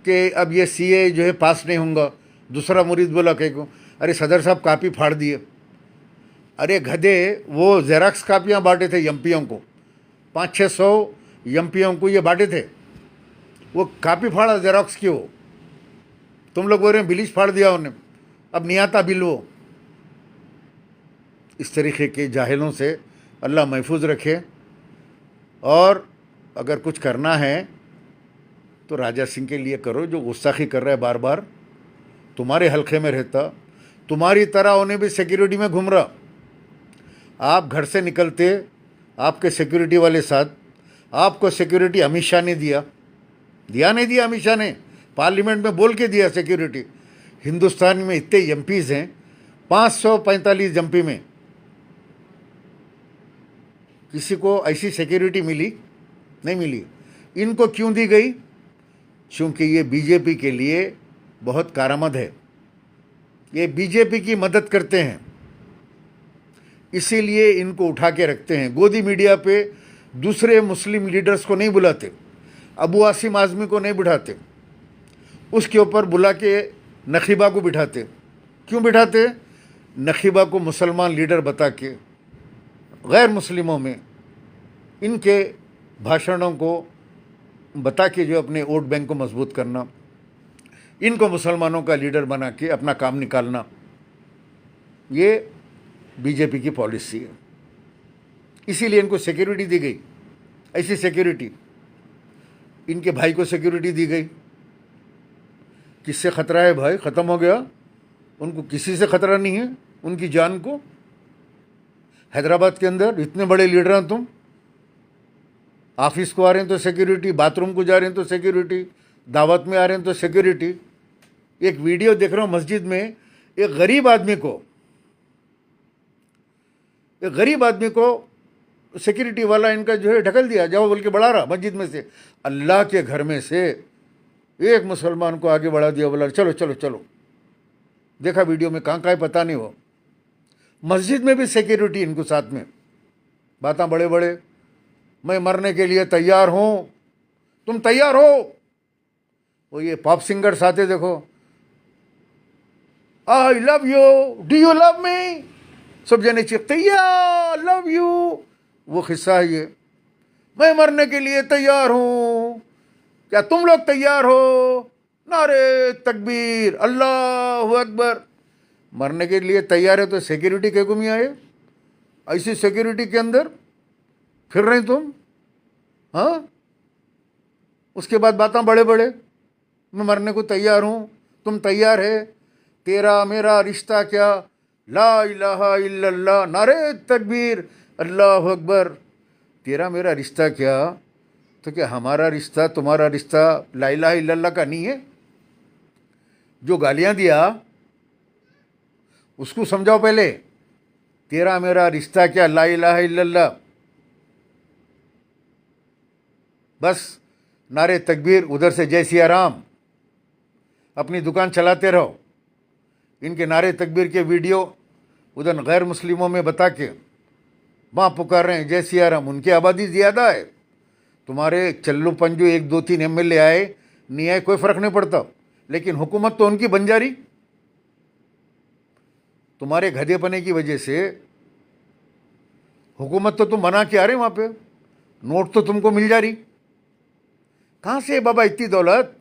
कि अब ये सीए जो है पास नहीं होगा। दूसरा मुरीद बोला कहीं को, अरे सदर साहब कापी फाड़ दिए। अरे गधे, वो जेराक्स कापियाँ बांटे थे एमपीओं को, 500-600 एमपीओं को ये बांटे थे। वो कापी फाड़ा जेराक्स की। हो तुम लोग बोल रहे हैं बिलिज फाड़ दिया उन्हें, अब नहीं आता बिल वो। इस तरीके के जाहिलों से अल्लाह महफूज रखे। और अगर कुछ करना है तो राजा सिंह के लिए करो, जो गुस्ताखी कर रहा है बार बार, तुम्हारे हल्के में रहता, तुम्हारी तरह उन्हें भी सिक्योरिटी में घूम रहा। आप घर से निकलते, आपके सिक्योरिटी वाले साथ, आपको सिक्योरिटी अमित शाह ने दिया नहीं दिया? अमित शाह ने पार्लियामेंट में बोल के दिया सिक्योरिटी। हिंदुस्तान में इतने एमपीज़ हैं, 545 एमपी में किसी को ऐसी सिक्योरिटी मिली? नहीं मिली। इनको क्यों दी गई? क्योंकि ये बीजेपी के लिए बहुत कारआमद है, ये बीजेपी की मदद करते हैं, इसीलिए इनको उठा के रखते हैं। गोदी मीडिया पे दूसरे मुस्लिम लीडर्स को नहीं बुलाते, अबू आसिम आज़मी को नहीं बिठाते, उसके ऊपर बुला के नखीबा को बिठाते। क्यों बिठाते? नखीबा को मुसलमान लीडर बता के गैर मुस्लिमों में इनके भाषणों को बता के जो अपने वोट बैंक को मजबूत करना, इनको मुसलमानों का लीडर बना के अपना काम निकालना, ये बीजेपी की पॉलिसी है। इसीलिए इनको सिक्योरिटी दी गई। ऐसी सिक्योरिटी इनके भाई को सिक्योरिटी दी गई। किससे खतरा है भाई? ख़त्म हो गया। उनको किसी से खतरा नहीं है, उनकी जान को। हैदराबाद के अंदर इतने बड़े लीडर हैं तुम, ऑफिस को आ रहे हैं तो सिक्योरिटी, बाथरूम को जा रहे हैं तो सिक्योरिटी, दावत में आ रहे हैं तो सिक्योरिटी। एक वीडियो देख रहा हूँ मस्जिद में, एक गरीब आदमी को सिक्योरिटी वाला इनका जो है ढकल दिया, जाओ बोल के बढ़ा रहा मस्जिद में से, अल्लाह के घर में से एक मुसलमान को आगे बढ़ा दिया, बोला चलो चलो चलो। देखा वीडियो में, कहाँ है पता नहीं। वो मस्जिद में भी सिक्योरिटी इनको साथ में, बातें बड़े बड़े, मैं मरने के लिए तैयार हूँ, तुम तैयार हो? वो ये पॉप सिंगर्स आते देखो, I love you, do you love me, सब जने चिखते या लव यू। वो किस्सा है ये, मैं मरने के लिए तैयार हूँ, क्या तुम लोग तैयार हो? नारे तकबीर, अल्लाहु अकबर। मरने के लिए तैयार है तो सिक्योरिटी के गुम आए? ऐसी सिक्योरिटी के अंदर फिर रहे तुम? हाँ, उसके बाद बातें बड़े बड़े, मैं मरने को तैयार हूँ, तुम तैयार है? तेरा मेरा रिश्ता क्या, ला इलाहा इल्लल्लाह, नारे तकबीर, अल्लाहु अकबर। तेरा मेरा रिश्ता क्या? तो क्या हमारा रिश्ता तुम्हारा रिश्ता ला इलाहा इल्लल्लाह का नहीं है? जो गालियाँ दिया उसको समझाओ पहले। तेरा मेरा रिश्ता क्या, ला इलाहा इल्लल्लाह। बस नारे तकबीर, उधर से जय सिया राम, अपनी दुकान चलाते रहो। इनके नारे तकबीर के वीडियो उधर गैर मुस्लिमों में बता के वहाँ पुकार रहे हैं जय सिया राम। उनकी आबादी ज़्यादा है, तुम्हारे चल्लू पंजू 1 2 3 एमएलए आए नहीं आए कोई फ़र्क नहीं पड़ता, लेकिन हुकूमत तो उनकी बन जा रही। तुम्हारे गधेपने की वजह से हुकूमत तो तुम बना के आ रहे वहाँ पे, नोट तो तुमको मिल जा रही। कहाँ से बाबा इतनी दौलत?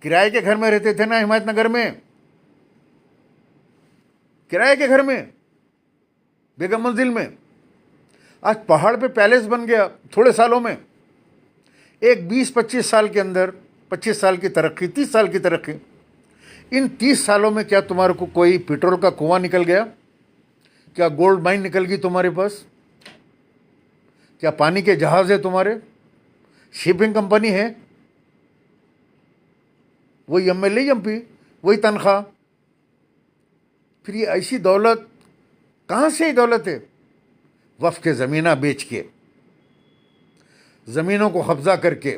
किराए के घर में रहते थे ना हिमायतनगर में, किराए के घर में, बेगम मंजिल में। आज पहाड़ पे पैलेस बन गया थोड़े सालों में। एक 20-25 साल के अंदर 25 साल की तरक्की, 30 साल की तरक्की। इन 30 सालों में क्या तुम्हारे को कोई पेट्रोल का कुआं निकल गया? क्या गोल्ड माइन निकल गई तुम्हारे पास? क्या पानी के जहाज है तुम्हारे? शिपिंग कंपनी है? वही एमएलए एमपी, वही तनख्वाह। फिर ये ऐसी दौलत कहाँ से ही दौलत है? वफ़ के ज़मीना बेच के, ज़मीनों को कब्जा करके।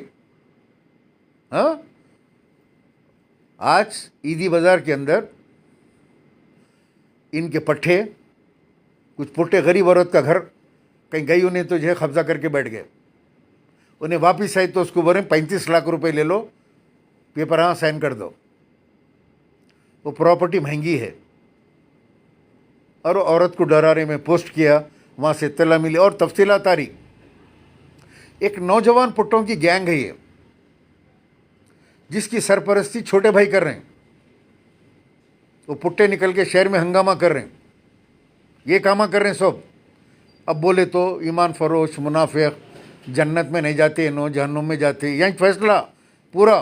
हाँ, आज ईदी बाज़ार के अंदर इनके पट्टे, कुछ पुट्टे गरीब औरत का घर कहीं गई, उन्हें तो जो है कब्जा करके बैठ गए। उन्हें वापिस आई तो उसको बोले 35 लाख रुपए ले लो, पेपर हाँ साइन कर दो। वो प्रॉपर्टी महंगी है, और औरत को डराने में पोस्ट किया, वहाँ से इत्तला मिली और तफसीलात आ रही। एक नौजवान पुट्टों की गैंग है ये, जिसकी सरपरस्ती छोटे भाई कर रहे हैं। वो पुट्टे निकल के शहर में हंगामा कर रहे हैं, ये कामा कर रहे हैं सब। अब बोले तो ईमान फरोश मुनाफिक जन्नत में नहीं जाते, नो जहन्नुम में जाते। यही फैसला पूरा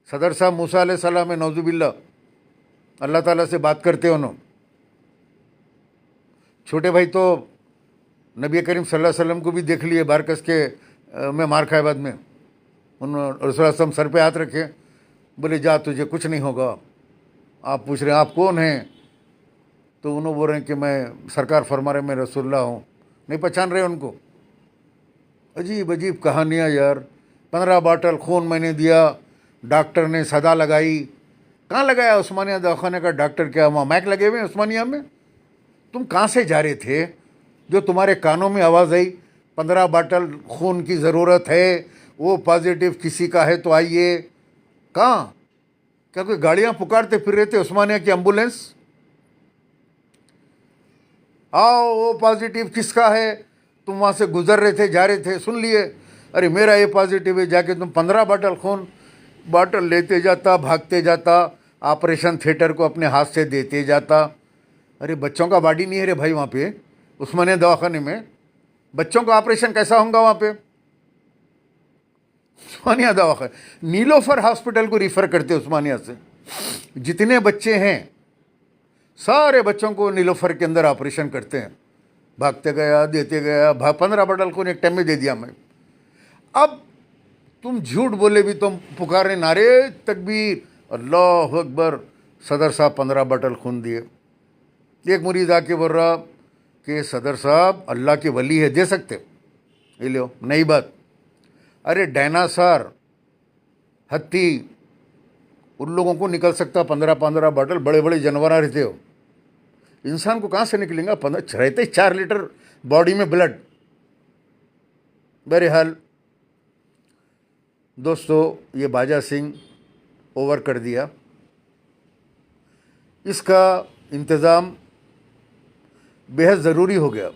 सदर साहब मूसा अलैहिस्सलाम में नौजुबिल्ला अल्लाह ताला से बात करते हैं उन्होंने। छोटे भाई तो नबी करीम सल्लल्लाहु अलैहि वसल्लम को भी देख लिए बारकस के में मार खाए बाद में। उन्होंने रसूल सर पे हाथ रखे, बोले जा तुझे कुछ नहीं होगा। आप पूछ रहे हैं आप कौन हैं? तो उन्होंने बोल रहे हैं कि मैं सरकार फरमा रहे मैं रसूलुल्लाह हूँ। नहीं पहचान रहे उनको। अजीब अजीब कहानियाँ यार। 15 बाटल खून मैंने दिया, डॉक्टर ने सदा लगाई। कहाँ लगाया? उस्मानिया दवाखाने का डॉक्टर क्या वहाँ माइक लगे हुए हैं उस्मानिया में? तुम कहाँ से जा रहे थे जो तुम्हारे कानों में आवाज़ आई 15 बाटल खून की ज़रूरत है, वो पॉजिटिव किसी का है तो आइए? कहाँ? क्या कोई गाड़ियाँ पुकारते फिर रहे थे उस्मानिया की एम्बुलेंस? आओ वो पॉजिटिव किसका है? तुम वहाँ से गुजर रहे थे, जा रहे थे, सुन लिए अरे मेरा ये पॉजिटिव है, जाके तुम 15 बाटल खून बाटल लेते जाता, भागते जाता, ऑपरेशन थिएटर को अपने हाथ से देते जाता। अरे बच्चों का बॉडी नहीं है रे भाई वहाँ पे उस्मानिया दवाखाने में। बच्चों का ऑपरेशन कैसा होगा वहाँ पे? उस्मानिया दवाखाना नीलोफर हॉस्पिटल को रिफ़र करते उस्मानिया से। जितने बच्चे हैं सारे बच्चों को नीलोफर के अंदर ऑपरेशन करते हैं। भागते गया, देते गया, 15 बाटल खून एक टाइम में दे दिया मैं। अब तुम झूठ बोले भी तुम पुकारे नारे तकबीर अल्लाह अकबर, सदर साहब 15 बाटल खून दिए। एक मुरीद आके बोल रहा कि सदर साहब अल्लाह के वली है, दे सकते? ये लो नई बात। अरे डायनासोर, हत्ती, उन लोगों को निकल सकता 15-15 बाटल, बड़े बड़े जानवर रहते हो। इंसान को कहाँ से निकलेगा? 15 रहते 4 लीटर बॉडी में ब्लड। बहरहाल दोस्तों, ये बाजा सिंह ओवर कर दिया। इसका इंतज़ाम बेहद ज़रूरी हो गया।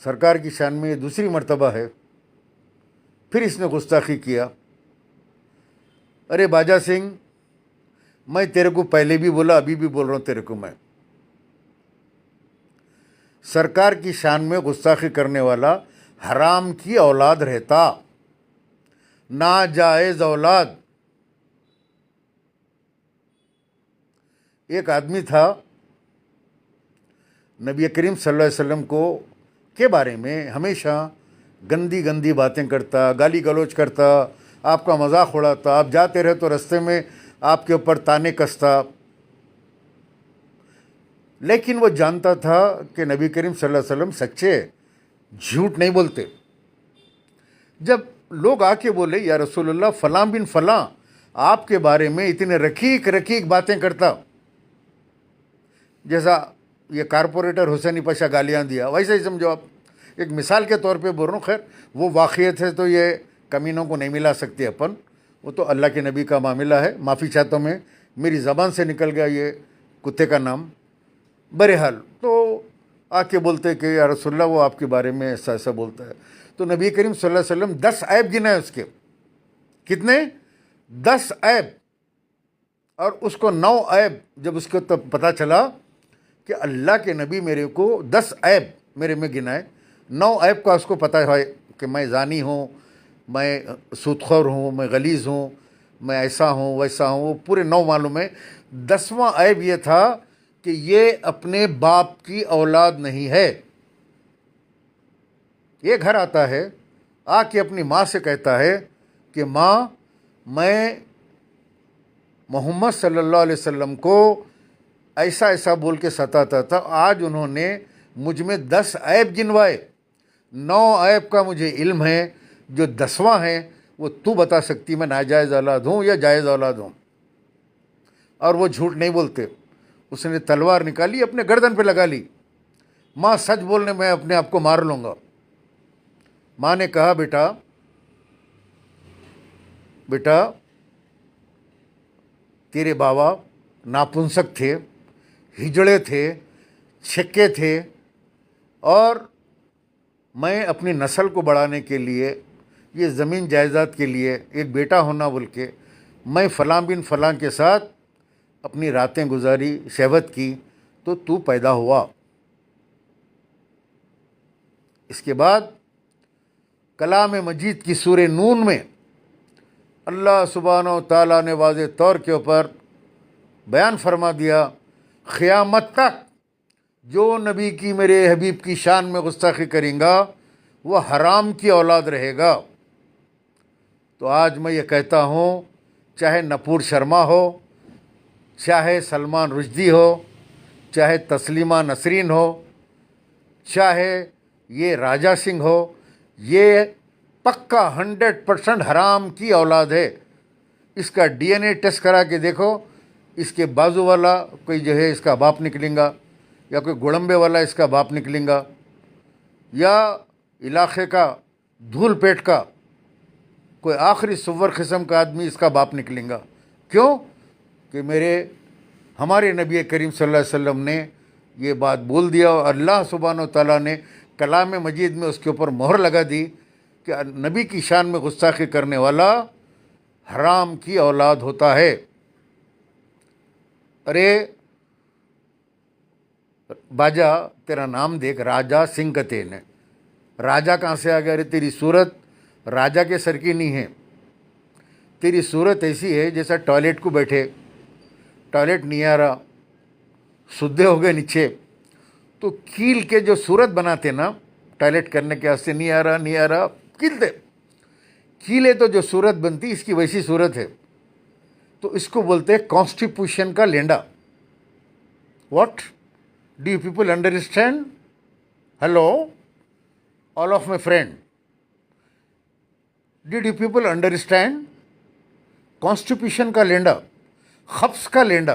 सरकार की शान में ये दूसरी मर्तबा है फिर इसने गुस्ताखी किया। अरे बाजा सिंह, मैं तेरे को पहले भी बोला, अभी भी बोल रहा हूँ तेरे को, मैं सरकार की शान में गुस्ताखी करने वाला हराम की औलाद रहता, नाजायज औलाद। एक आदमी था नबी करीम सल्लल्लाहु अलैहि वसल्लम को के बारे में हमेशा गंदी गंदी बातें करता, गाली गलौज करता, आपका मजाक उड़ाता। आप जाते रहे तो रास्ते में आपके ऊपर ताने कसता। लेकिन वो जानता था कि नबी करीम सल्लल्लाहु अलैहि वसल्लम सच्चे, झूठ नहीं बोलते। जब लोग आके बोले या रसूलुल्लाह फ़लाँ बिन फ़लाँ आपके बारे में इतने रकीक रकीक बातें करता, जैसा ये कारपोरेटर हुसैनी पाशा गालियाँ दिया, वैसे ही समझो आप। एक मिसाल के तौर पे बोल रहा हूँ। खैर वो वाक़ियत है तो ये कमीनों को नहीं मिला सकते अपन, वो तो अल्लाह के नबी का मामला है। माफ़ी चाहता हूँ मैं, मेरी ज़बान से निकल गया ये कुत्ते का नाम। बहरहाल तो आके बोलते कि या रसूलल्लाह वो आपके बारे में ऐसा ऐसा बोलता है। तो नबी करीम सल्लल्लाहु अलैहि वसल्लम 10 ऐब गिनाए उसके। कितने? 10 ऐब। और उसको 9 ऐब जब उसको तब पता चला कि अल्लाह के नबी मेरे को 10 ऐब मेरे में गिनाए, 9 ऐब का उसको पता है कि मैं जानी हूँ, मैं सूदखोर हूँ, मैं गलीज़ हूँ, मैं ऐसा हूँ वैसा हूँ, वो पूरे 9 मालूम है। 10वां ऐब ये था कि ये अपने बाप की औलाद नहीं है। ये घर आता है, आके अपनी माँ से कहता है कि माँ, मैं मोहम्मद सल्लल्लाहु अलैहि वसल्लम को ऐसा ऐसा बोल के सताता था, आज उन्होंने मुझ में 10 ऐब गिनवाए। 9 ऐब का मुझे इल्म है, जो 10वां है वो तू बता सकती मैं नाजायज़ औलाद हूँ या जायज़ औलाद हूँ। और वो झूठ नहीं बोलते। उसने तलवार निकाली, अपने गर्दन पे लगा ली। माँ सच बोलने मैं अपने आप को मार लूँगा। माँ ने कहा, बेटा बेटा तेरे बाबा नापुंसक थे, हिजड़े थे, छक्के थे, और मैं अपनी नस्ल को बढ़ाने के लिए, ये ज़मीन जायदाद के लिए एक बेटा होना बोल के मैं फ़लाँ बिन फ़लाँ के साथ अपनी रातें गुजारी, शहवत की, तो तू पैदा हुआ। इसके बाद कलाम मजीद की सूरे नून में अल्लाह सुब्हानहू तआला ने वाज़े तौर के ऊपर बयान फरमा दिया, क़यामत तक जो नबी की, मेरे हबीब की शान में गुस्ताखी करेगा वह हराम की औलाद रहेगा। तो आज मैं ये कहता हूँ, चाहे नपूर शर्मा हो, चाहे सलमान रुश्दी हो, चाहे तस्लीमा नसरीन हो, चाहे ये राजा सिंह हो, ये पक्का 100% हराम की औलाद है। इसका डीएनए टेस्ट करा के देखो, इसके बाजू वाला कोई जो है इसका बाप निकलेगा, या कोई गुड़म्बे वाला इसका बाप निकलेगा, या इलाके का धूल पेट का कोई आखिरी सुवर किस्म का आदमी इसका बाप निकलेगा। क्यों कि हमारे नबी करीम सल्लल्लाहु अलैहि वसल्लम ने ये बात बोल दिया, और अल्लाह सुब्हानहू तआला ने कलाम मजीद में उसके ऊपर मोहर लगा दी कि नबी की शान में गुस्ताखी करने वाला हराम की औलाद होता है। अरे बाजा, तेरा नाम देख, राजा सिंह कते ने, राजा कहाँ से आ गया? अरे तेरी सूरत राजा के सर की नहीं है। तेरी सूरत ऐसी है जैसा टॉयलेट को बैठे, टॉयलेट नहीं आ रहा, सुद्धे हो गए नीचे, तो कील के जो सूरत बनाते ना टॉयलेट करने के वास्ते, नहीं आ रहा नहीं आ रहा, कीलते, कीले तो जो सूरत बनती इसकी वैसी सूरत है। तो इसको बोलते हैं कॉन्स्टिट्यूशन का लेंडा। What do you people understand? Hello all of my friend, did you people understand? Constitution का लेंडा, खब्स का लेंडा।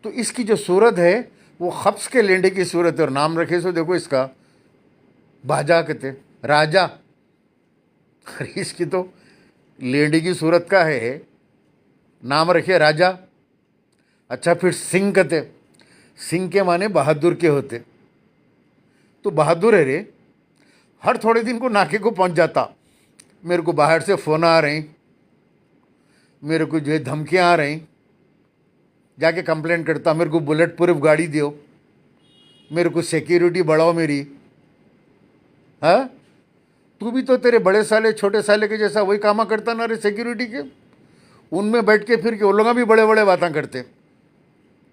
तो इसकी जो सूरत है वो खब्स के लेंडे की सूरत है। और नाम रखे सो देखो इसका, बाजा कहते, राजा। अरे इसकी तो लेंडे की सूरत का है, नाम रखे राजा। अच्छा, फिर सिंह कहते, सिंह के माने बहादुर के होते। तो बहादुर है रे, हर थोड़े दिन को नाके को पहुंच जाता, मेरे को बाहर से फ़ोन आ रही, मेरे को जो है धमकियाँ आ रही, जाके कंप्लेंट करता, मेरे को बुलेट प्रूफ गाड़ी दो, मेरे को सिक्योरिटी बढ़ाओ मेरी। हाँ, तू भी तो तेरे बड़े साले छोटे साले के जैसा वही कामा करता ना रे सिक्योरिटी के। उनमें बैठ के फिर के वो लोग भी बड़े बड़े बातें करते,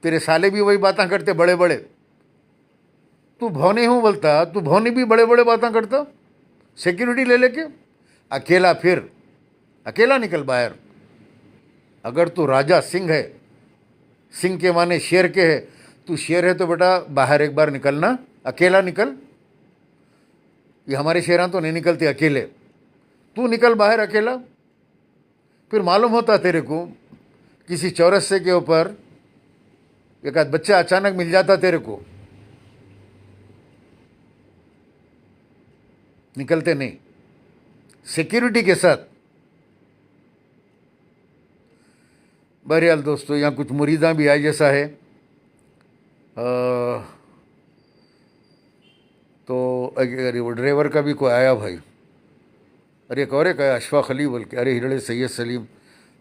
तेरे साले भी वही बातें करते बड़े बड़े। तू भौने हूँ बोलता, तू भौने भी बड़े बड़े बातें करता सिक्योरिटी ले लेके अकेला, फिर अकेला निकल बाहर। अगर तू राजा सिंह है, सिंह के माने शेर के है, तू शेर है तो बेटा बाहर एक बार निकलना, अकेला निकल। ये हमारे शेरां तो नहीं निकलते अकेले, तू निकल बाहर अकेला। फिर मालूम होता तेरे को किसी चौरस्ते के ऊपर एक आध बच्चा अचानक मिल जाता तेरे को, निकलते नहीं सिक्योरिटी के साथ। बहरहाल दोस्तों, यहाँ कुछ मुरीदा भी आए जैसा है। तो अरे वो ड्राइवर का भी कोई आया भाई, अरे एक और एक आया अशफाक अली बोल के, अरे हिजड़े सैयद सलीम,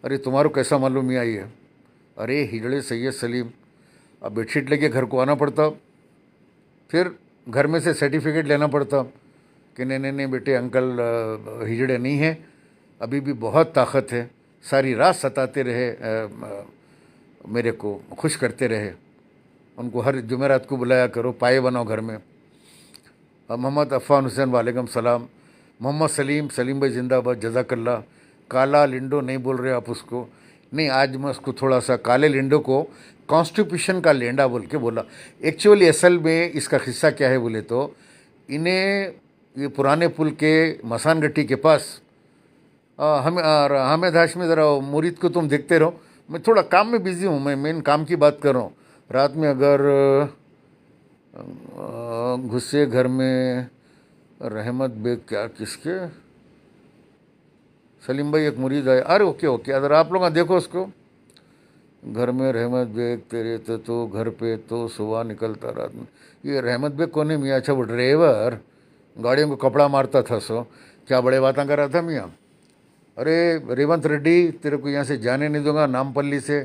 अरे तुम्हारो कैसा मालूम ही आई है? अरे हिजड़े सैयद सलीम, अब बेडशीट लेके घर को आना पड़ता, फिर घर में से सर्टिफिकेट लेना पड़ता कि नहीं नहीं नहीं बेटे अंकल हिजड़े नहीं हैं, अभी भी बहुत ताकत है। सारी रात सताते रहे, मेरे को खुश करते रहे। उनको हर जुमेरात को बुलाया करो, पाए बनाओ घर में। मोहम्मद अफ़ान हुसैन वालेकुम सलाम। मोहम्मद सलीम, सलीम भाई जिंदाबाद, जज़ाकल्ला। काला लिंडो नहीं बोल रहे आप उसको? नहीं, आज मैं उसको थोड़ा सा काले लिंडो को कॉन्स्टिट्यूशन का लेंडा बोल के बोला। एक्चुअली असल में इसका किस्सा क्या है बोले तो, इन्हें ये पुराने पुल के मसान गट्टी के पास हम हामिद हाशमी, ज़रा मुरीद को तुम देखते रहो, मैं थोड़ा काम में बिज़ी हूँ, मैं मेन काम की बात कर रहा हूँ। रात में अगर घुसे घर में रहमत बेग, क्या किसके, सलीम भाई एक मुरीद आए, अरे ओके ओके, अगर आप लोग देखो उसको, घर में रहमत बेग तेरे तो घर पे तो सुबह निकलता रात में। ये रहमत बेग कौन है मियाँ? अच्छा वो ड्राइवर गाड़ियों को कपड़ा मारता था, सो क्या बड़े बातें कर रहा था मियाँ। अरे रेवंत रेड्डी, तेरे को यहाँ से जाने नहीं दूंगा, नामपल्ली से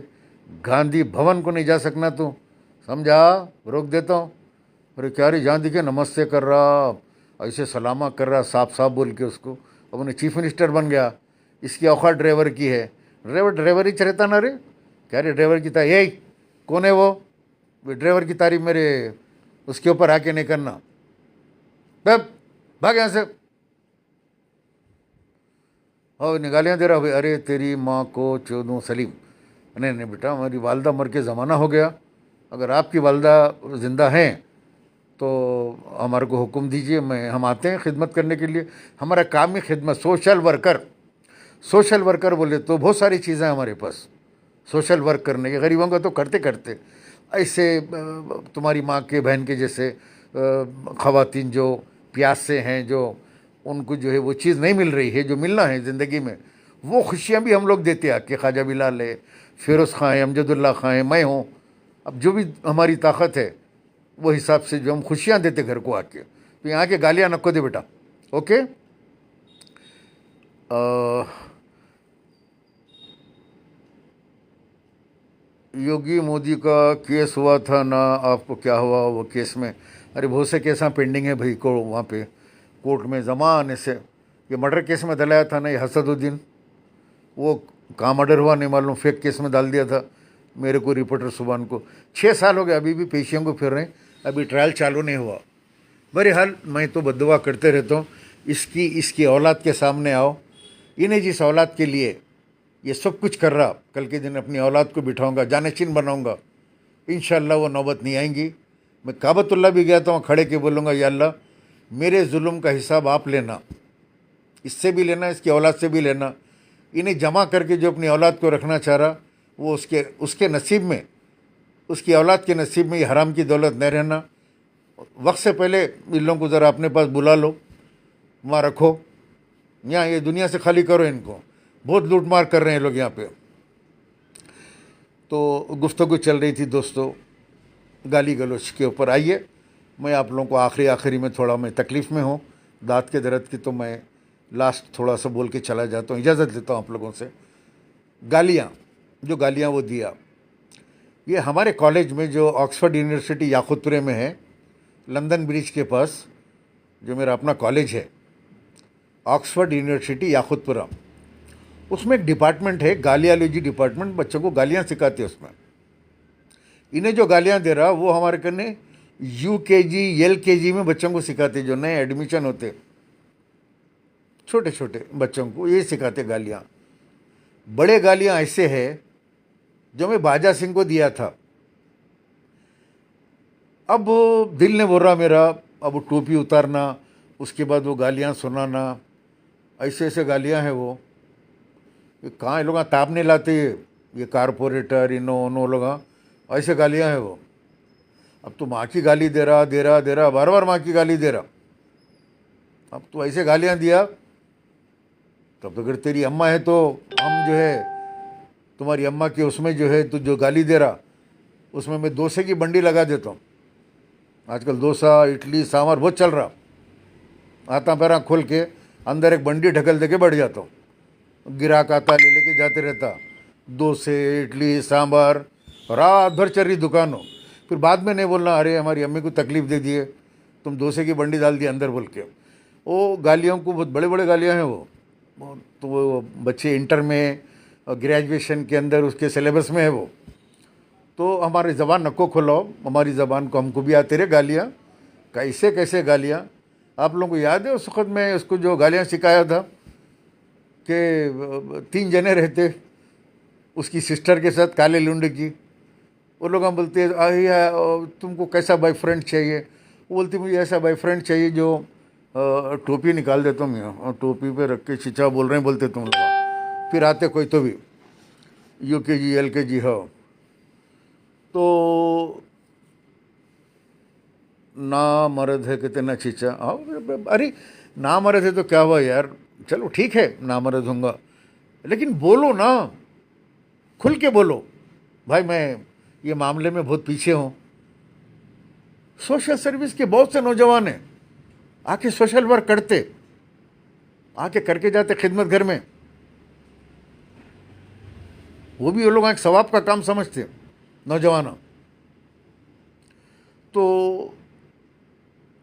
गांधी भवन को नहीं जा सकना तू, समझा? रोक देता हूँ। अरे क्या रे, जहाँ दिखे नमस्ते कर रहा, ऐसे सलामा कर रहा, साफ साफ बोल के उसको। अब उन्हें चीफ मिनिस्टर बन गया, इसकी औकात ड्राइवर की है। ड्राइवर ही चलता ना रे, क्या रे ड्राइवर की तारीफ? यही कौन है वो ड्राइवर की तारीफ मेरे उसके ऊपर आके नहीं करना। भाग यहाँ से। और निगालियाँ दे रहा भाई, अरे तेरी माँ को चोदूँ सलीम। नहीं नहीं बेटा, हमारी वालदा मर के ज़माना हो गया, अगर आपकी वालदा ज़िंदा हैं तो हमारे को हुक्म दीजिए, हम आते हैं खिदमत करने के लिए। हमारा काम ही खिदमत, सोशल वर्कर। सोशल वर्कर बोले तो बहुत सारी चीज़ें हैं हमारे पास सोशल वर्क करने के, गरीबों का तो करते करते। ऐसे तुम्हारी माँ के बहन के जैसे ख़वातीन जो प्यासे हैं, जो उनको जो है वो चीज़ नहीं मिल रही है जो मिलना है ज़िंदगी में, वो खुशियाँ भी हम लोग देते हैं। कि ख्वाजा बिलाल है, फ़िरोज़ खां है, अमजदुल्ला खां है, मैं हूँ। अब जो भी हमारी ताकत है वो हिसाब से जो हम खुशियाँ देते घर को आके, तो यहाँ के गालियाँ नको दे बेटा, ओके। योगी मोदी का केस हुआ था ना, आपको क्या हुआ वो केस में? अरे बहुत से केस पेंडिंग है भाई को वहाँ पे कोर्ट में ज़माने से। ये मर्डर केस में दलाया था ना ये हसदुद्दीन, वो कहाँ मर्डर हुआ नहीं मालूम, फेक केस में डाल दिया था मेरे को, रिपोर्टर सुबान को। 6 साल हो गए, अभी भी पेशियों को फिर रहे हैं, अभी ट्रायल चालू नहीं हुआ। बहरहाल मैं तो बद्दुआ करते रहता हूँ, इसकी औलाद के सामने आओ। इन्हें जिस औलाद के लिए ये सब कुछ कर रहा, कल के दिन अपनी औलाद को बिठाऊंगा, जानशीन बनाऊंगा, इंशाअल्लाह वो नौबत नहीं आएंगी। मैं काबतुल्ला भी गया था, वहाँ खड़े के बोलूँगा, या अल्लाह मेरे जुल्म का हिसाब आप लेना, इससे भी लेना, इसकी औलाद से भी लेना। इन्हें जमा करके जो अपनी औलाद को रखना चाह रहा, वो उसके नसीब में, उसकी औलाद के नसीब में ये हराम की दौलत नहीं रहना। वक्त से पहले इन लोगों को ज़रा अपने पास बुला लो, वहाँ रखो, यहाँ ये दुनिया से खाली करो इनको, बहुत लूट मार कर रहे हैं लोग यहाँ पे। तो गुफ्तगू चल रही थी दोस्तों गाली गलौच के ऊपर। आइए, मैं आप लोगों को आखिरी में थोड़ा मैं तकलीफ़ में हूँ, दांत के दर्द की, तो मैं लास्ट थोड़ा सा बोल के चला जाता हूँ, इजाज़त लेता हूँ आप लोगों से। गालियाँ वो दिया, ये हमारे कॉलेज में जो ऑक्सफोर्ड यूनिवर्सिटी याकुतपुरे में है, लंदन ब्रिज के पास जो मेरा अपना कॉलेज है, ऑक्सफोर्ड यूनिवर्सिटी याकुतपुरा, उसमें एक डिपार्टमेंट है गालियालॉजी डिपार्टमेंट, बच्चों को गालियाँ सिखाते हैं उसमें। इन्हें जो गालियाँ दे रहा वो हमारे करने UKG LKG में बच्चों को सिखाते, जो नए एडमिशन होते छोटे छोटे बच्चों को ये सिखाते गालियाँ। बड़े गालियाँ ऐसे है जो मैं बाजा सिंह को दिया था। अब दिल ने बोल रहा मेरा, अब टोपी उतारना, उसके बाद वो गालियाँ सुनाना, ऐसे ऐसे गालियाँ हैं वो। ये कहाँ लोग ताप नहीं लाते, ये कारपोरेटर इनो लोग ऐसे गालियाँ हैं वो। अब तो माँ की गाली दे रहा, बार बार माँ की गाली दे रहा। अब तो ऐसे गालियाँ दिया, तब तो अगर तेरी अम्मा है तो हम जो है तुम्हारी अम्मा के उसमें जो है तो जो गाली दे रहा, उसमें मैं डोसे की बंडी लगा देता हूँ। आजकल डोसा इडली सांभर बहुत चल रहा, आता पैरा खोल के अंदर एक बंडी ढकल दे के बैठ जाता हूँ, गिराक आता ले लेके जाते रहता, डोसे इडली सांभर, रात भर चल रही दुकान हो। फिर बाद में नहीं बोलना अरे हमारी अम्मी को तकलीफ़ दे दिए, तुम डोसे की बंडी डाल दी अंदर बोल के। वो गालियों को बहुत बड़े बड़े गालियाँ हैं वो, तो वो बच्चे इंटर में और ग्रेजुएशन के अंदर उसके सिलेबस में है वो। तो हमारी ज़बान नको खुलाओ, हमारी ज़बान को हमको भी आते रहे गालियाँ, कैसे कैसे गालियाँ। आप लोगों को याद है उस वक्त में उसको जो गालियाँ सिखाया था कि 3 जने रहते उसकी सिस्टर के साथ, काले लुंड की। वो लोग हम बोलते हैं तुमको कैसा बॉयफ्रेंड चाहिए? वो बोलती मुझे ऐसा बॉयफ्रेंड चाहिए जो टोपी निकाल देता हूँ मैं और टोपी पे रख के चिचा बोल रहे हैं बोलते तुम लोग। फिर आते कोई तो भी UKG LKG हो तो ना मर्द है कहते ना चीचा। अरे ना मर्द है तो क्या हुआ यार, चलो ठीक है ना मर्द होऊंगा, लेकिन बोलो ना, खुल के बोलो भाई मैं ये मामले में बहुत पीछे हूँ। सोशल सर्विस के बहुत से नौजवान हैं आके सोशल वर्क करते, आके करके जाते खिदमत घर में, वो भी वो लोग एक सवाब का काम समझते नौजवान। तो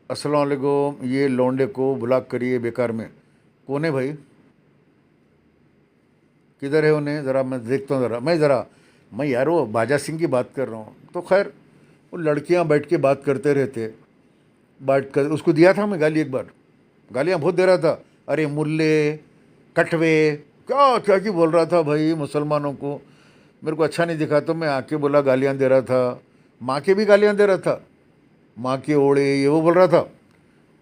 अस्सलाम वालेकुम, ये लौंडे को ब्लॉक करिए बेकार में। कौन है भाई, किधर है उन्हें ज़रा मैं देखता हूँ। मैं यार वो बाजा सिंह की बात कर रहा हूँ। तो खैर वो लड़कियाँ बैठ के बात करते रहते, बात कर उसको दिया था मैं गाली एक बार, गालियाँ बहुत दे रहा था। अरे मुल्ले कटवे क्या क्या की बोल रहा था भाई मुसलमानों को, मेरे को अच्छा नहीं दिखा तो मैं आके बोला गालियाँ दे रहा था। माँ के भी गालियाँ दे रहा था, माँ के ओढ़े ये वो बोल रहा था।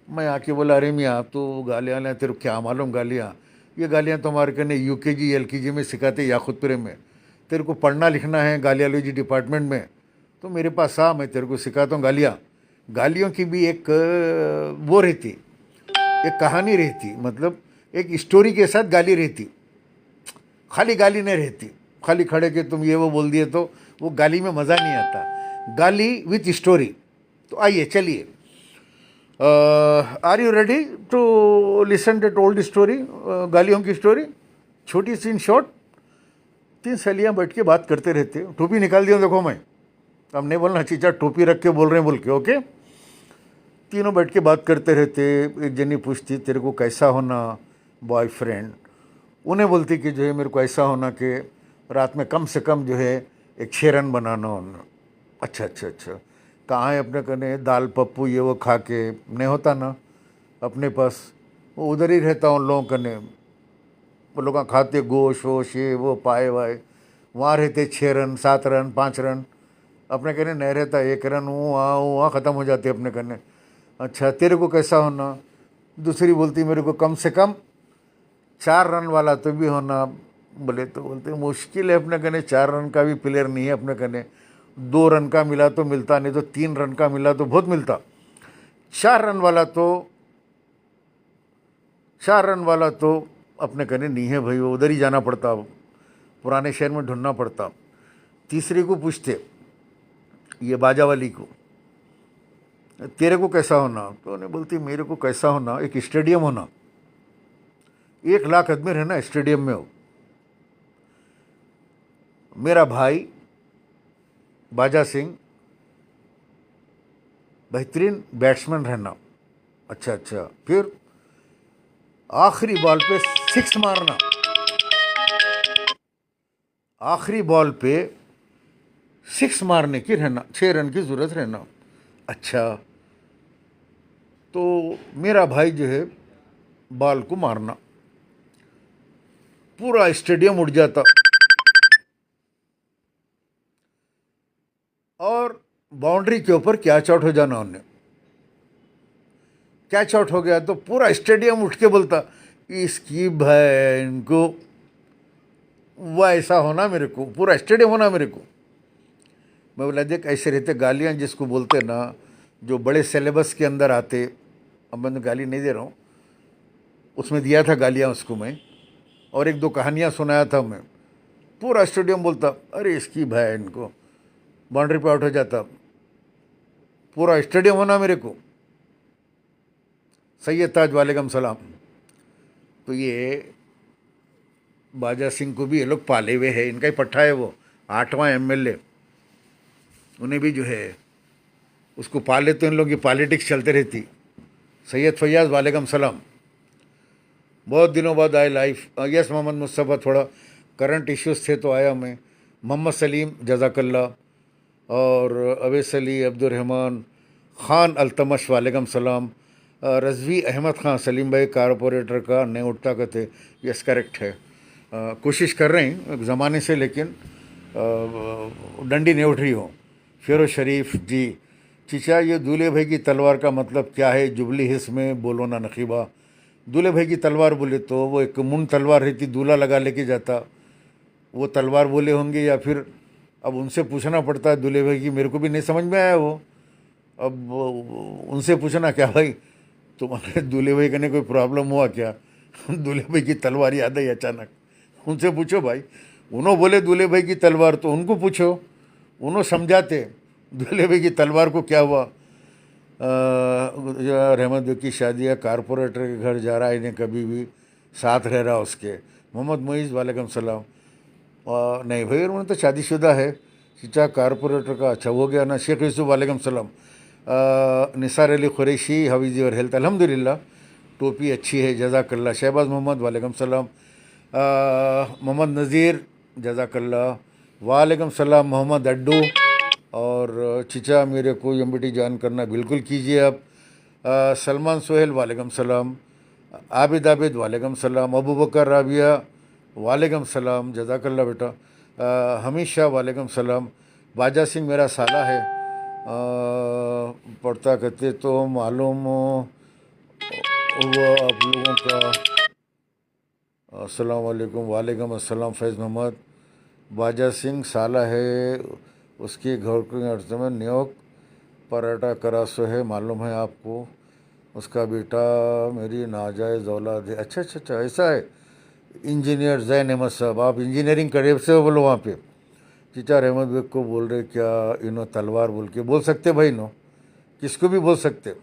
मैं आके बोला अरे मियाँ तो गालियाँ ले, तेरे को क्या मालूम गालियाँ, ये गालियाँ तो हमारे कने UKG LKG में सिखाते याखुतपुरे में। तेरे को पढ़ना लिखना है गालियालॉजी डिपार्टमेंट में तो मेरे पास आ, मैं तेरे को सिखाता हूँ गालियाँ। गालियों की भी एक वो रहती, एक कहानी रहती, मतलब एक स्टोरी के साथ गाली रहती, खाली गाली नहीं रहती। खाली खड़े के तुम ये वो बोल दिए तो वो गाली में मज़ा नहीं आता, गाली विथ स्टोरी। तो आइए चलिए, are you ready to listen that old story, गालियों की स्टोरी, छोटी सी इन शॉर्ट। 3 सहेलियाँ बैठ के बात करते रहते, टोपी निकाल दिया देखो, मैं अब नहीं बोलना चीचा टोपी रख के बोल रहे हैं बोल के, ओके। तीनों बैठ के बात करते रहते। एक जनी पूछती तेरे को कैसा होना बॉयफ्रेंड, उन्हें बोलती कि जो है मेरे को ऐसा होना कि रात में कम से कम जो है एक 6 रन बनाना होना। अच्छा अच्छा अच्छा, कहाँ है अपने कने दाल पप्पू ये वो खा के नहीं होता ना अपने पास, वो उधर ही रहता उन लोगों कने, वो लोग खाते गोश वोश ये वो पाए वाए, वहाँ रहते 6 रन 7 रन 5 रन, अपने कने नहीं रहता 1 रन, वहाँ ख़त्म हो जाते अपने कने। अच्छा तेरे को कैसा होना, दूसरी बोलती मेरे को कम से कम 4 रन वाला तो भी होना। बोले तो बोलते मुश्किल है अपने कने, 4 रन का भी प्लेयर नहीं है अपने कने, 2 रन का मिला तो मिलता, नहीं तो 3 रन का मिला तो बहुत मिलता। 4 रन वाला तो 4 रन वाला तो अपने कने नहीं है भाई, वो उधर ही जाना पड़ता, पुराने शहर में ढूंढना पड़ता। तीसरी को पूछते ये बाजा वाली को तेरे को कैसा होना, तो उन्हें बोलती मेरे को कैसा होना एक स्टेडियम होना, 1 लाख आदमी रहना स्टेडियम में हो, मेरा भाई बाजा सिंह बेहतरीन बैट्समैन रहना। अच्छा अच्छा, फिर आखिरी बॉल पे 6 मारना, आखिरी बॉल पे 6 मारने की रहना, 6 रन की ज़रूरत रहना। अच्छा तो मेरा भाई जो है बॉल को मारना, पूरा स्टेडियम उड़ जाता और बाउंड्री के ऊपर कैच आउट हो जाना। उन्हें कैच आउट हो गया तो पूरा स्टेडियम उठ के बोलता इसकी बहन को, वह ऐसा होना मेरे को, पूरा स्टेडियम होना मेरे को। मैं बोला देख ऐसे रहते गालियाँ जिसको बोलते ना, जो बड़े सिलेबस के अंदर आते, अब मैं गाली नहीं दे रहा हूँ, उसमें दिया था गालियाँ उसको मैं, और 1-2 कहानियाँ सुनाया था मैं। पूरा स्टेडियम बोलता अरे इसकी बहन को, बाउंड्री पे आउट हो जाता, पूरा स्टेडियम होना मेरे को। सैयद ताज वालेकुम सलाम। तो ये बाजा सिंह को भी ये लोग पाले हुए हैं, इनका ही पट्टा है, वो 8वां MLA, उन्हें भी जो है उसको पाले तो इन लोग की पॉलिटिक्स चलते रहती। सैयद फैयाज वालेकुम सलाम। बहुत दिनों बाद आए लाइफ। यस मोहम्मद मुस्तफ़ा, थोड़ा करंट इश्यूज थे तो आया मैं। मोहम्मद सलीम जज़ाकल्ला, और अवैस अली, अब्दुलरहमान ख़ान अल्तमश वालेकुम सलाम। रज़वी अहमद ख़ान, सलीम भाई कारपोरेटर का नहीं उठता कहते। यस करेक्ट है। कोशिश कर रहे हैं ज़माने से, लेकिन डंडी नहीं उठ रही हो। फिरोज शरीफ जी, चिचा ये दूल्हे भाई की तलवार का मतलब क्या है? जुबली हिस्स में बोलो ना नकीबा। दूल्हे भाई की तलवार बोले तो वो एक मुंड तलवार रहती, दूल्हा लगा लेके जाता, वो तलवार बोले होंगे, या फिर अब उनसे पूछना पड़ता है दूल्हे भाई की। मेरे को भी नहीं समझ में आया वो। अब उनसे पूछना क्या भाई तुम्हारे दूल्हे भाई करने कोई प्रॉब्लम हुआ क्या? दूल्हे भाई की तलवार याद आई अचानक। उनसे पूछो भाई, उन्होंने बोले दूल्हे भाई की तलवार, तो उनको पूछो, उन्होंने समझाते दूल्हे भाई की तलवार को क्या हुआ। रहमत की शादी है, कारपोरेटर के घर जा रहा है, इन्हें कभी भी साथ रह रहा उसके। मोहम्मद मोइज़ वालेकुम सलाम। नहीं भाई, उन्होंने तो शादीशुदा है। चीचा कारपोरेटर का अच्छा हो गया ना। शेख यूसुफ वालेकुम सलाम। Nisar Ali Qureshi, how is your health? अल्हम्दुलिल्लाह, टोपी अच्छी है, जज़ाकल्ला। शहबाज मोहम्मद वालेकुम सलाम। मोहम्मद नज़ीर जज़ाकल्ला, वालेकुम सलाम। मोहम्मद अड्डू, और चिचा मेरे को एमबीटी ज्वाइन करना बिल्कुल कीजिए आप। सलमान सोहेल वालेकुम सलाम। आबिद आबिद वालेकुम सलाम। अबू बकर राबिया वालेकुम सलाम, जज़ाकल्ला बेटा। हमीद शाह वालेकुम सलाम। बाजा सिंह मेरा साला है, पढ़ता कहते तो मालूम हुआ आप लोगों का। अस्सलाम वालेकुम। वालेकुम अस्सलाम। फैज़ मोहम्मद, बाजा सिंह साला है, उसके घर के अर्थ में न्योक पराठा करासो है, मालूम है आपको। उसका बेटा मेरी नाजायज़ औलाद है। अच्छा अच्छा अच्छा, ऐसा है। इंजीनियर जैन अहमद साहब, आप इंजीनियरिंग करे से बोलो वहाँ पे। चीचा रहमत बेग को बोल रहे क्या इनो तलवार बोल के? बोल सकते भाई, नो किसको भी बोल सकते।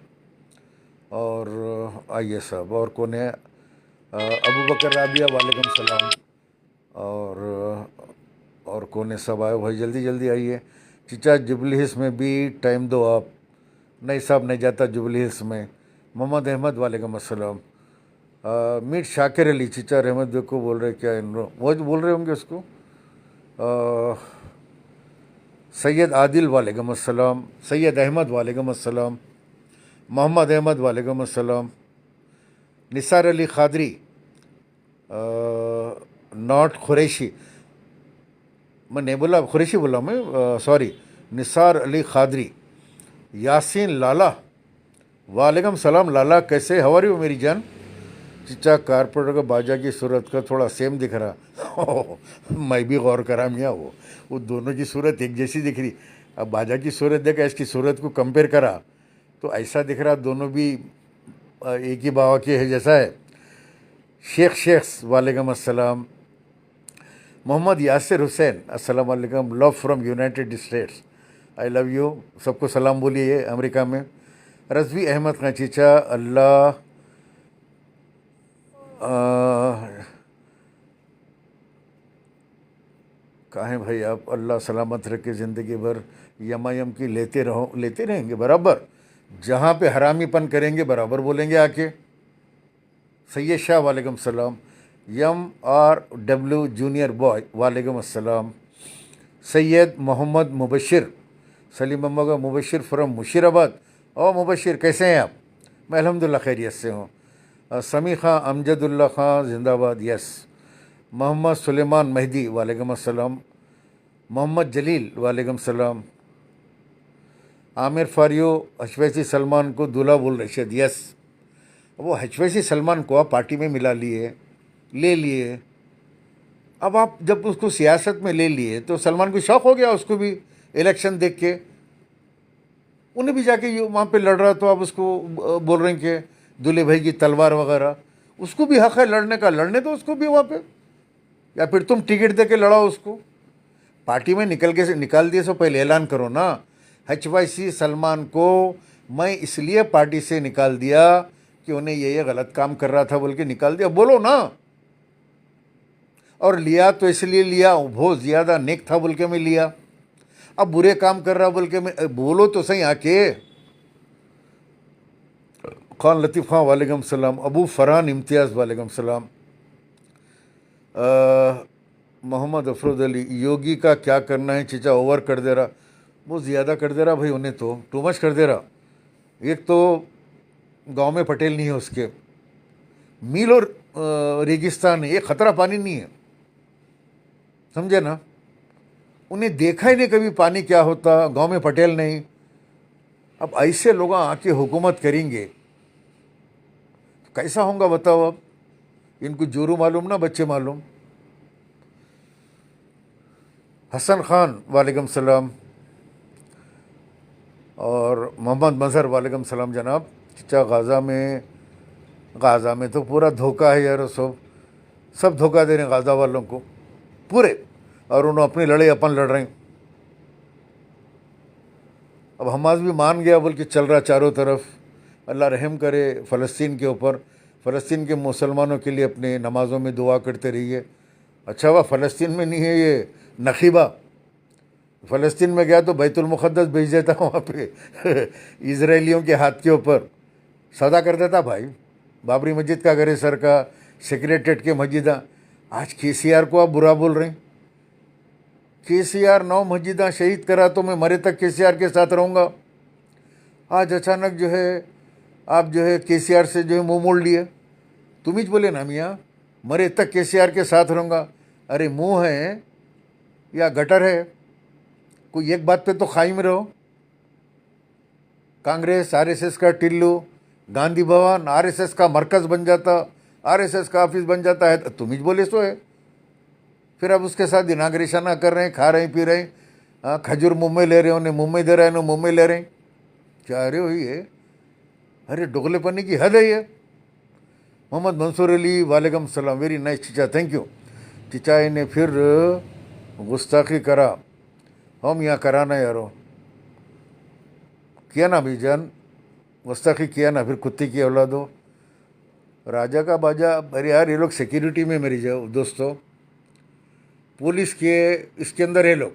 और आइए साहब, और कौन है? अबू बकर राबिया वालेकुम सलाम। और कौन है? सब आए भाई, जल्दी जल्दी आइए। चीचा जुबली हिल्स में भी टाइम दो आप। नहीं साहब, नहीं जाता जुबली हिल्स में। मोहम्मद अहमद वालेकुम अस्सलाम। मीर शाकिर अली, चीचा रहमत बेग को बोल रहे क्या? इन वो जो बोल रहे होंगे उसको। सैयद आदिल वालेकुम अस्सलाम। सैयद अहमद वालेकुम अस्सलाम। मोहम्मद अहमद वालेकुम अस्सलाम। निसार अली खादरी, नॉट कुरैशी, मैं नहीं बोला कुरैशी बोला मैं, सॉरी। निसार अली खादरी। यासीन लाला वालेकुम सलाम। लाला कैसे, हवारी हो मेरी जान? चिचा कारपोरेटर का बाजा की सूरत का थोड़ा सेम दिख रहा। मैं भी गौर करा मियाँ, वो दोनों की सूरत एक जैसी दिख रही। अब बाजा की सूरत देखा, इसकी सूरत को कंपेयर करा तो ऐसा दिख रहा दोनों भी एक ही बाबा के है जैसा है। शेख शेख्स वालेकुम अस्सलाम। मोहम्मद यासिर हुसैन, अस्सलाम वालेकुम। Love from United states, I love you. सबको सलाम बोलिए अमेरिका में। रज़वी अहमद खां, चीचा अल्लाह कहाँ भाई आप? अल्लाह सलामत रखे, ज़िंदगी भर यमायम की लेते रहो, लेते रहेंगे बराबर। जहाँ पे हरामीपन करेंगे बराबर बोलेंगे आके। सैयद शाह वालेकुम सलाम। MRW जूनियर बॉय वालेकुम अस्सलाम। सैयद मोहम्मद मुबशिर, सलीम अम्मा का मुबशिर फ्रॉम मुशीराबाद। ओ मुबशिर, कैसे हैं आप? मैं अल्हम्दुलिल्लाह खैरियत से हूँ। समी खां अमजदुल्ला खां जिंदाबाद, यस। मोहम्मद सुलेमान मेहदी वालेकुम अस्सलाम। मोहम्मद जलील वालेकुम सलाम। आमिर फारियो, हशवैसी सलमान को दूल्हा बोल रहे शायद, यस। वो हशवैसी सलमान को आप पार्टी में मिला लिए, ले लिए। अब आप जब उसको सियासत में ले लिए तो सलमान को शौक हो गया, उसको भी इलेक्शन देख के। उन्हें भी जाके ये वहाँ पे लड़ रहा, तो आप उसको बोल रहे हैं कि दूल्हे भाई की तलवार वगैरह। उसको भी हक है लड़ने का, लड़ने तो उसको भी वहाँ पे। या फिर तुम टिकट दे के लड़ाओ उसको। पार्टी में निकाल दिए सो पहले ऐलान करो ना, HYC सलमान को मैं इसलिए पार्टी से निकाल दिया कि उन्हें ये गलत काम कर रहा था बोल के निकाल दिया, बोलो ना। और लिया तो इसलिए लिया, बहुत ज़्यादा नेक था बोल के मैं लिया। अब बुरे काम कर रहा बोल के मैं, बोलो तो सही आके। खान लतीफ़ खान वालेकुम सलाम, अबू फरहान इम्तियाज़ वालेकुम सलाम, मोहम्मद अफरोज़ अली, योगी का क्या करना है चीचा, ओवर कर दे रहा, वो ज़्यादा कर दे रहा भाई, उन्हें तो टू मच कर दे रहा। एक तो गांव में पटेल नहीं है उसके, मील और रेगिस्तान है, ये खतरा पानी नहीं है, समझे ना। उन्हें देखा ही नहीं कभी पानी क्या होता, गांव में पटेल नहीं। अब ऐसे लोग आके हुकूमत करेंगे तो कैसा होगा बताओ। अब इनको जोरू मालूम ना बच्चे मालूम। हसन खान वालेकुम सलाम और मोहम्मद मजहर वालेकुम सलाम जनाब। चचा गाज़ा में तो पूरा धोखा है यार, सब धोखा दे रहे हैं गाज़ा वालों को पूरे, और उन्होंने अपनी लड़ाई अपन लड़ रहे हैं। अब हमास भी मान गया बोल के चल रहा चारों तरफ। अल्लाह रहम करे फ़लस्तीन के ऊपर, फ़लस्तीन के मुसलमानों के लिए अपने नमाज़ों में दुआ करते रहिए। अच्छा वह फ़लस्तीन में नहीं है ये नखीबा, फ़लस्तीन में गया तो बैतुल मुक़द्दस भेज देता वहाँ पे इजराइलियों के हाथ के ऊपर सौदा कर देता भाई। बाबरी मस्जिद का गरे सर का, सेक्रेटेरिएट के मस्जिदा, आज KCR को आप बुरा बोल रहे हैं। KCR 9 मस्जिदा शहीद करा तो मैं मरे तक KCR के साथ रहूँगा। आज अचानक जो है आप जो है KCR से जो है मुँह मोड़ लिए। तुम ही बोले ना मियाँ मरे तक KCR के साथ रहूँगा। अरे मुँह है या गटर है, कोई एक बात पे तो कायम रहो। कांग्रेस RSS का टिल्लू, गांधी भवन RSS का मरकज़ बन जाता, RSS का ऑफिस बन जाता है, तो तुम ही बोले सो है। फिर अब उसके साथ इनाग्रेशन कर रहे हैं, खा रहे हैं, पी रहे हैं, खजूर मुँह में ले रहे हो, उन्हें मुँह में दे रहे हैं, मुँह में ले रहे हैं। क्या रहे हो ये? अरे डोगलेपनी की हद है ये। मोहम्मद मंसूर अली वालेकुम सलाम, वेरी नाइस चीचा, थैंक यू। चीचा ने फिर गुस्ताखी करा, हम यहाँ कराना यारो किया ना भाईजान, गुस्ताखी किया ना, फिर कुत्ते की औलाद हो, राजा का बाजा। अरे यार ये लोग सिक्योरिटी में मेरी जाओ दोस्तों, पुलिस के इसके अंदर है लोग।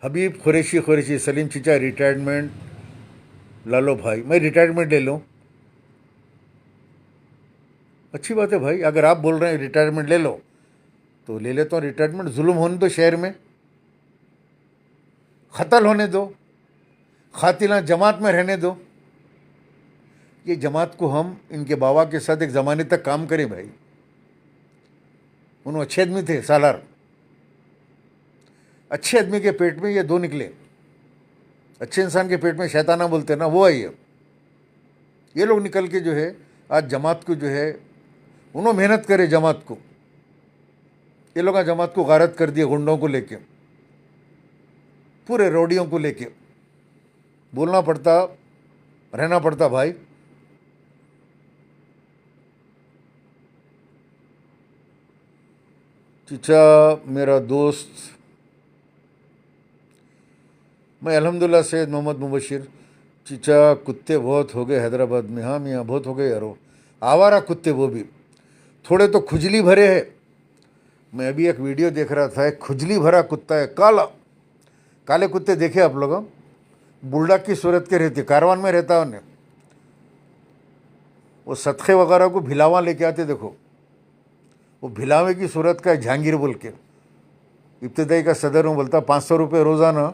हबीब कुरैशी, सलीम चीचा रिटायरमेंट ला लो भाई, मैं रिटायरमेंट ले लूँ, अच्छी बात है भाई। अगर आप बोल रहे हैं रिटायरमेंट ले लो तो ले लेता हूँ रिटायरमेंट। जुल्म होने दो शहर में, क़त्ल होने दो, खातिला जमात में रहने दो। ये जमात को हम इनके बाबा के साथ एक ज़माने तक काम करें भाई। उन्होंने अच्छे आदमी थे सालार, अच्छे आदमी के पेट में ये दो निकले। अच्छे इंसान के पेट में शैताना बोलते ना, वो है ये लोग निकल के जो है आज जमात को जो है उन्होंने मेहनत करे जमात को। ये लोग जमात को गारत कर दिए, गुंडों को लेके, पूरे रोडियों को लेके। बोलना पड़ता, रहना पड़ता भाई। चीचा मेरा दोस्त, मैं अल्हम्दुलिल्लाह सैयद मोहम्मद मुबशिर। चीचा कुत्ते बहुत हो गए हैदराबाद में। हाँ मियाँ बहुत हो गए यारो, आवारा कुत्ते, वो भी थोड़े तो खुजली भरे हैं। मैं अभी एक वीडियो देख रहा था, एक खुजली भरा कुत्ता है, काले कुत्ते देखे आप लोग, बुलडॉग की सूरत के रहते, कारवान में रहता है उन्हें। वो सदक़े वगैरह को भिलावा लेके आते, देखो वो भिलावे की सूरत का जहांगीर बोल के, इब्तदाई का सदर हूँ, बोलता 500 रुपये रोज़ाना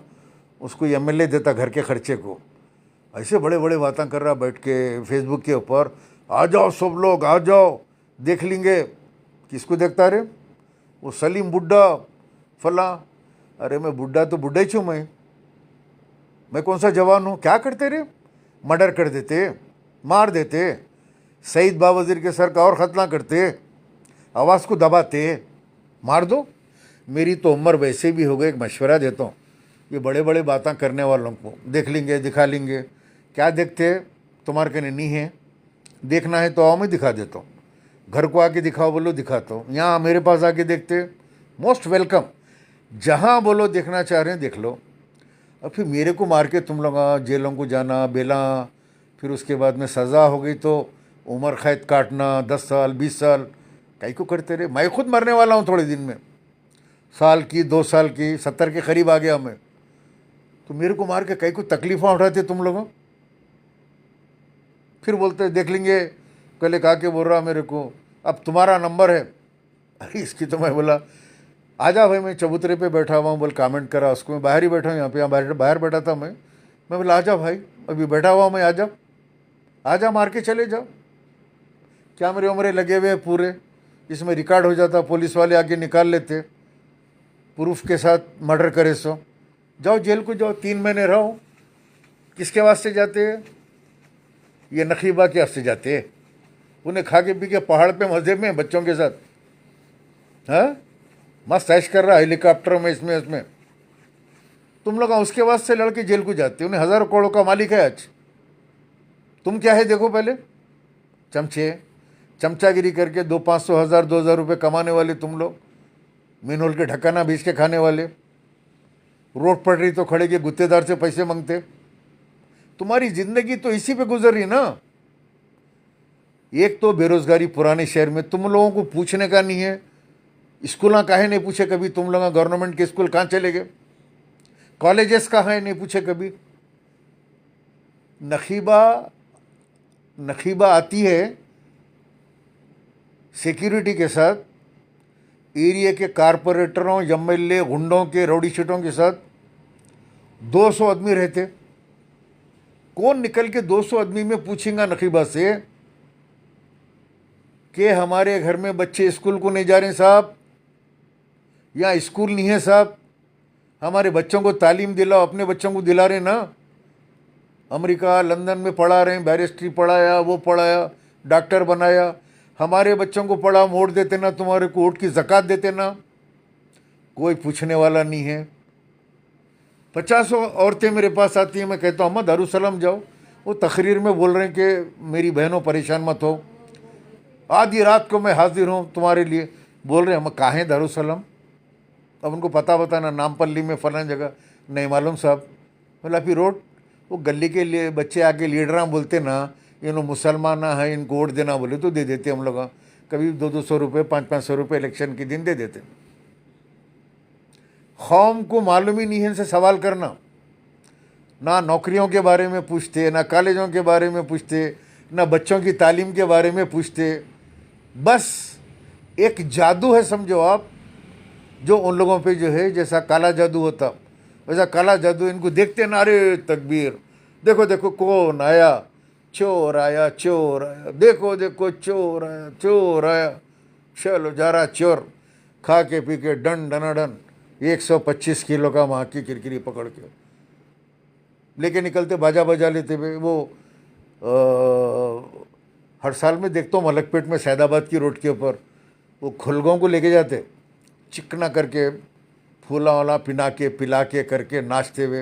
उसको MLA देता घर के खर्चे को। ऐसे बड़े बड़े बातें कर रहा बैठ के फेसबुक के ऊपर, आ जाओ सब लोग आ जाओ देख लेंगे। किसको देखता रे? वो सलीम बुड्ढा फला। अरे मैं बुड्ढा तो बुड्ढा ही छूँ, मैं कौन सा जवान हूँ? क्या करते रे? मर्डर कर देते, मार देते, सईद बावजीर के सर का और ख़त्ना करते, आवाज़ को दबाते, मार दो। मेरी तो उम्र वैसे भी हो गई, एक मशवरा देता हूँ, ये बड़े बड़े बातें करने वालों को देख लेंगे, दिखा लेंगे। क्या देखते? तुम्हारे कने नहीं है, देखना है तो आओ, मैं दिखा देता हूँ। घर को आके दिखाओ बोलो, दिखाता हूँ। यहाँ मेरे पास आके देखते, मोस्ट वेलकम। जहाँ बोलो देखना चाह रहे हैं देख लो। और फिर मेरे को मार के तुम लोग जेलों को जाना, बेला, फिर उसके बाद में सज़ा हो गई तो उम्र कैद काटना 10 साल 20 साल, कई को करते रहे। मैं खुद मरने वाला हूँ थोड़े दिन में, साल की 2 साल की, 70 के करीब आ गया मैं। तो मेरे को मार के कई को तकलीफ़ें उठाते तुम लोगों। फिर बोलते देख लेंगे, कल एक आके बोल रहा मेरे को अब तुम्हारा नंबर है। अरे इसकी तो मैं बोला आजा भाई, मैं चबूतरे पे बैठा हुआ हूँ, बोल कमेंट करा उसको, मैं बाहर ही बैठा हूँ यहाँ पे, यहाँ बाहर बैठा था मैं बोला आजा भाई, अभी बैठा हुआ मैं, आजा आजा, मार के चले जाओ। क्या मेरे उम्र लगे हुए हैं पूरे, इसमें रिकॉर्ड हो जाता, पुलिस वाले आके निकाल लेते प्रूफ के साथ, मर्डर करे सो जाओ जेल को जाओ, 3 महीने रहो। किसके वास्ते जाते हैं? ये नखीबा के वास्ते जाते हैं, उन्हें खा के पी के पहाड़ पे मजे में बच्चों के साथ, हाँ मस्त ऐश कर रहा हेलीकॉप्टर में, इसमें तुम लोग उसके वास्ते लड़के जेल को जाते, उन्हें हज़ारों करोड़ों का मालिक है आज। तुम क्या है देखो पहले, चमचागिरी करके 200-500 हज़ार 2,000 रुपये कमाने वाले तुम लोग, मिनोल के ढक्कना बीच के खाने वाले, रोड पड़ रही तो खड़े के गुत्तेदार से पैसे मांगते। तुम्हारी जिंदगी तो इसी पे गुजर रही ना। एक तो बेरोजगारी पुराने शहर में, तुम लोगों को पूछने का नहीं है, स्कूल काहे नहीं पूछे कभी, तुम लोग गवर्नमेंट के स्कूल कहाँ चले गए, कॉलेजेस कहाँ है नहीं पूछे कभी। नखीबा आती है सिक्योरिटी के साथ, एरिया के कारपोरेटरों, एमएलए, गुंडों के, रौडी शीटों के साथ 200 आदमी रहते। कौन निकल के 200 आदमी में पूछेगा नखीबा से कि हमारे घर में बच्चे स्कूल को नहीं जा रहे साहब, या स्कूल नहीं है साहब, हमारे बच्चों को तालीम दिलाओ। अपने बच्चों को दिला रहे ना, अमेरिका लंदन में पढ़ा रहे हैं, बैरिस्ट्री पढ़ाया, वो पढ़ाया, डॉक्टर बनाया। हमारे बच्चों को पढ़ा, मोड़ देते ना, तुम्हारे को वोट की ज़कात देते ना, कोई पूछने वाला नहीं है। 50 औरतें मेरे पास आती हैं, मैं कहता हूँ अम्मा दारुसलाम जाओ, वो तकरीर में बोल रहे हैं कि मेरी बहनों परेशान मत हो, आधी रात को मैं हाजिर हूँ तुम्हारे लिए। बोल रहे हैं हम कहाँ हैं दारुसलाम, अब उनको पता बताना, नामपल्ली में फलान जगह, नहीं मालूम साहब। बोला फिर रोड, वो गली के लिए बच्चे आके लीडर बोलते ना, इन्हों मुसलमान है, इनको वोट देना बोले तो दे देते हम लोग, कभी 200-200 रुपये 500-500 रुपये इलेक्शन के दिन दे देते। कौम को मालूम ही नहीं है इनसे सवाल करना, ना नौकरियों के बारे में पूछते, ना कॉलेजों के बारे में पूछते, ना बच्चों की तालीम के बारे में पूछते। बस एक जादू है समझो आप, जो उन लोगों पे जो है जैसा काला जादू होता वैसा काला जादू इनको देखते ना, अरे तकबीर, देखो देखो कौन आया, चोर आया, चोर आया, देखो देखो चोर आया, चोर आया, चलो जा रहा चोर, खा के पी के डन डनाडन 125 किलो का वहाँ की किरकिरी पकड़ के लेके निकलते, बाजा बजा लेते हुए। वो हर साल में देखता हूँ मलकपेट में सैदाबाद की रोड के ऊपर वो खुलगों को लेके जाते, चिकना करके फूला वाला पिला के करके नाचते हुए,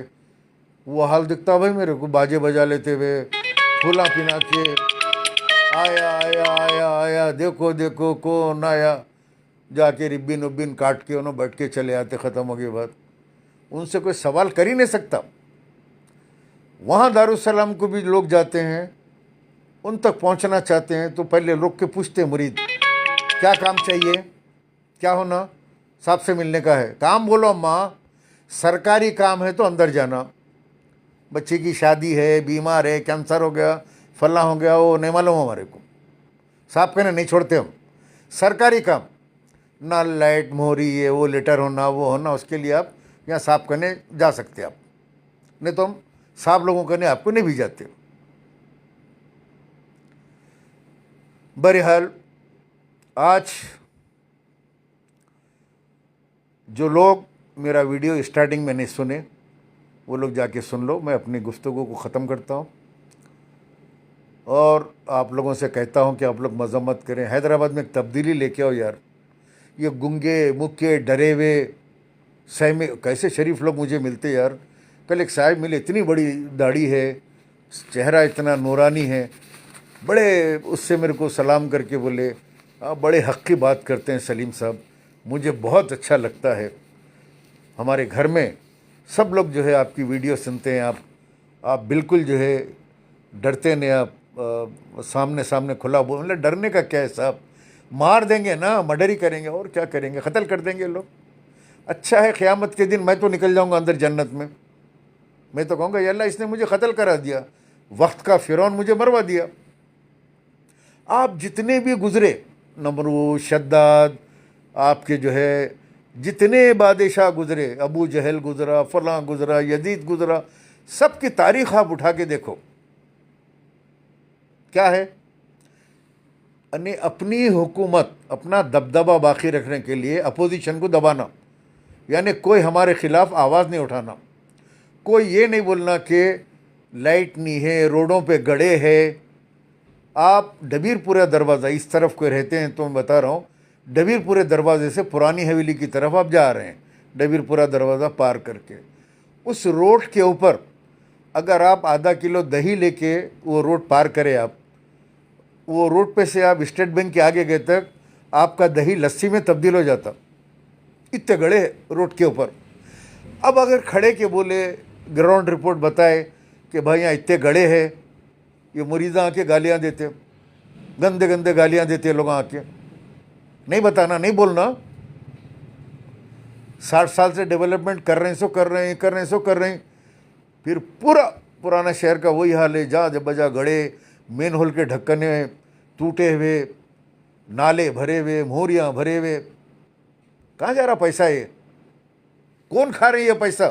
वो हाल दिखता भाई मेरे को, बाजे बजा लेते हुए, फूला पिना के, आया आया आया आया, देखो देखो कौन आया, जाके रिब्बिन उब्बिन काट के उन्होंने बैठ के चले आते, ख़त्म हो गई बात। उनसे कोई सवाल कर ही नहीं सकता। वहाँ दारुसलाम को भी लोग जाते हैं, उन तक पहुँचना चाहते हैं तो पहले लोग के पूछते मुरीद क्या काम चाहिए, क्या होना, साहब से मिलने का है, काम बोलो अम्मा, सरकारी काम है तो अंदर जाना, बच्चे की शादी है, बीमार है, कैंसर हो गया, फला हो गया, वो नहीं मालूम हमारे को, साहब कहने नहीं छोड़ते हम। सरकारी काम, ना लाइट मोहरी ये वो लेटर होना वो होना, उसके लिए आप यहाँ साहब कहने जा सकते आप, नहीं तो हम साहब लोगों कहने आपको नहीं भी जाते। बहरहाल आज जो लोग मेरा वीडियो स्टार्टिंग में नहीं सुने वो लोग जाके सुन लो। मैं अपनी गुफ्तगू को ख़त्म करता हूँ और आप लोगों से कहता हूँ कि आप लोग मजम्मत करें, हैदराबाद में एक तब्दीली लेके आओ यार। ये गुंगे मुक्के डरे हुए सहमे कैसे शरीफ लोग मुझे मिलते यार। कल एक साहब मिले, इतनी बड़ी दाढ़ी है, चेहरा इतना नूरानी है, बड़े उससे मेरे को सलाम करके बोले आप बड़े हक़ की बात करते हैं सलीम साहब, मुझे बहुत अच्छा लगता है। हमारे घर में सब लोग जो है आपकी वीडियो सुनते हैं, आप बिल्कुल जो है डरते नहीं, आप सामने सामने खुला बोल, मतलब डरने का क्या है साहब, मार देंगे ना, मर्डर ही करेंगे और क्या करेंगे, कत्ल कर देंगे लोग। अच्छा है क़यामत के दिन मैं तो निकल जाऊंगा अंदर जन्नत में, मैं तो कहूँगा या अल्लाह इसने मुझे कत्ल करा दिया, वक्त का फ़िरौन मुझे मरवा दिया। आप जितने भी गुज़रे, नमरूद, शद्दाद, आपके जो है जितने बादशाह गुज़रे, अबू जहल गुज़रा, फ़लाँ गुज़रा, यजीद गुज़रा, सब की तारीख़ आप उठा के देखो, क्या है? अपनी हुकूमत, अपना दबदबा बाकी रखने के लिए अपोजिशन को दबाना, यानी कोई हमारे ख़िलाफ़ आवाज़ नहीं उठाना, कोई ये नहीं बोलना कि लाइट नहीं है, रोडों पे गड्ढे है। आप डबीरपुरा दरवाज़ा, इस तरफ को रहते हैं तो मैं बता रहा हूँ, डबीरपुरे दरवाजे से पुरानी हवेली की तरफ आप जा रहे हैं, डबीरपुरा दरवाज़ा पार करके उस रोड के ऊपर अगर आप आधा किलो दही लेके वो रोड पार करें, आप वो रोड पे से आप स्टेट बैंक के आगे गए तक आपका दही लस्सी में तब्दील हो जाता, इतने गड़े रोड के ऊपर। अब अगर खड़े के बोले, ग्राउंड रिपोर्ट बताए कि भाई यहाँ इतने गड़े हैं, ये मुरीदा आके गालियाँ देते, गंदे गंदे गालियाँ देते लोग आके, नहीं बताना, नहीं बोलना। 60 साल से डेवलपमेंट कर रहे हैं, सो कर रहे हैं, कर रहे हैं, सो कर रहे हैं, फिर पूरा पुराना शहर का वही हाल है, जहाँ बजा गड़े, मेन होल के ढक्कने टूटे हुए, नाले भरे हुए, मोरियाँ भरे हुए। कहाँ जा रहा पैसा? ये कौन खा रहे हैं ये पैसा?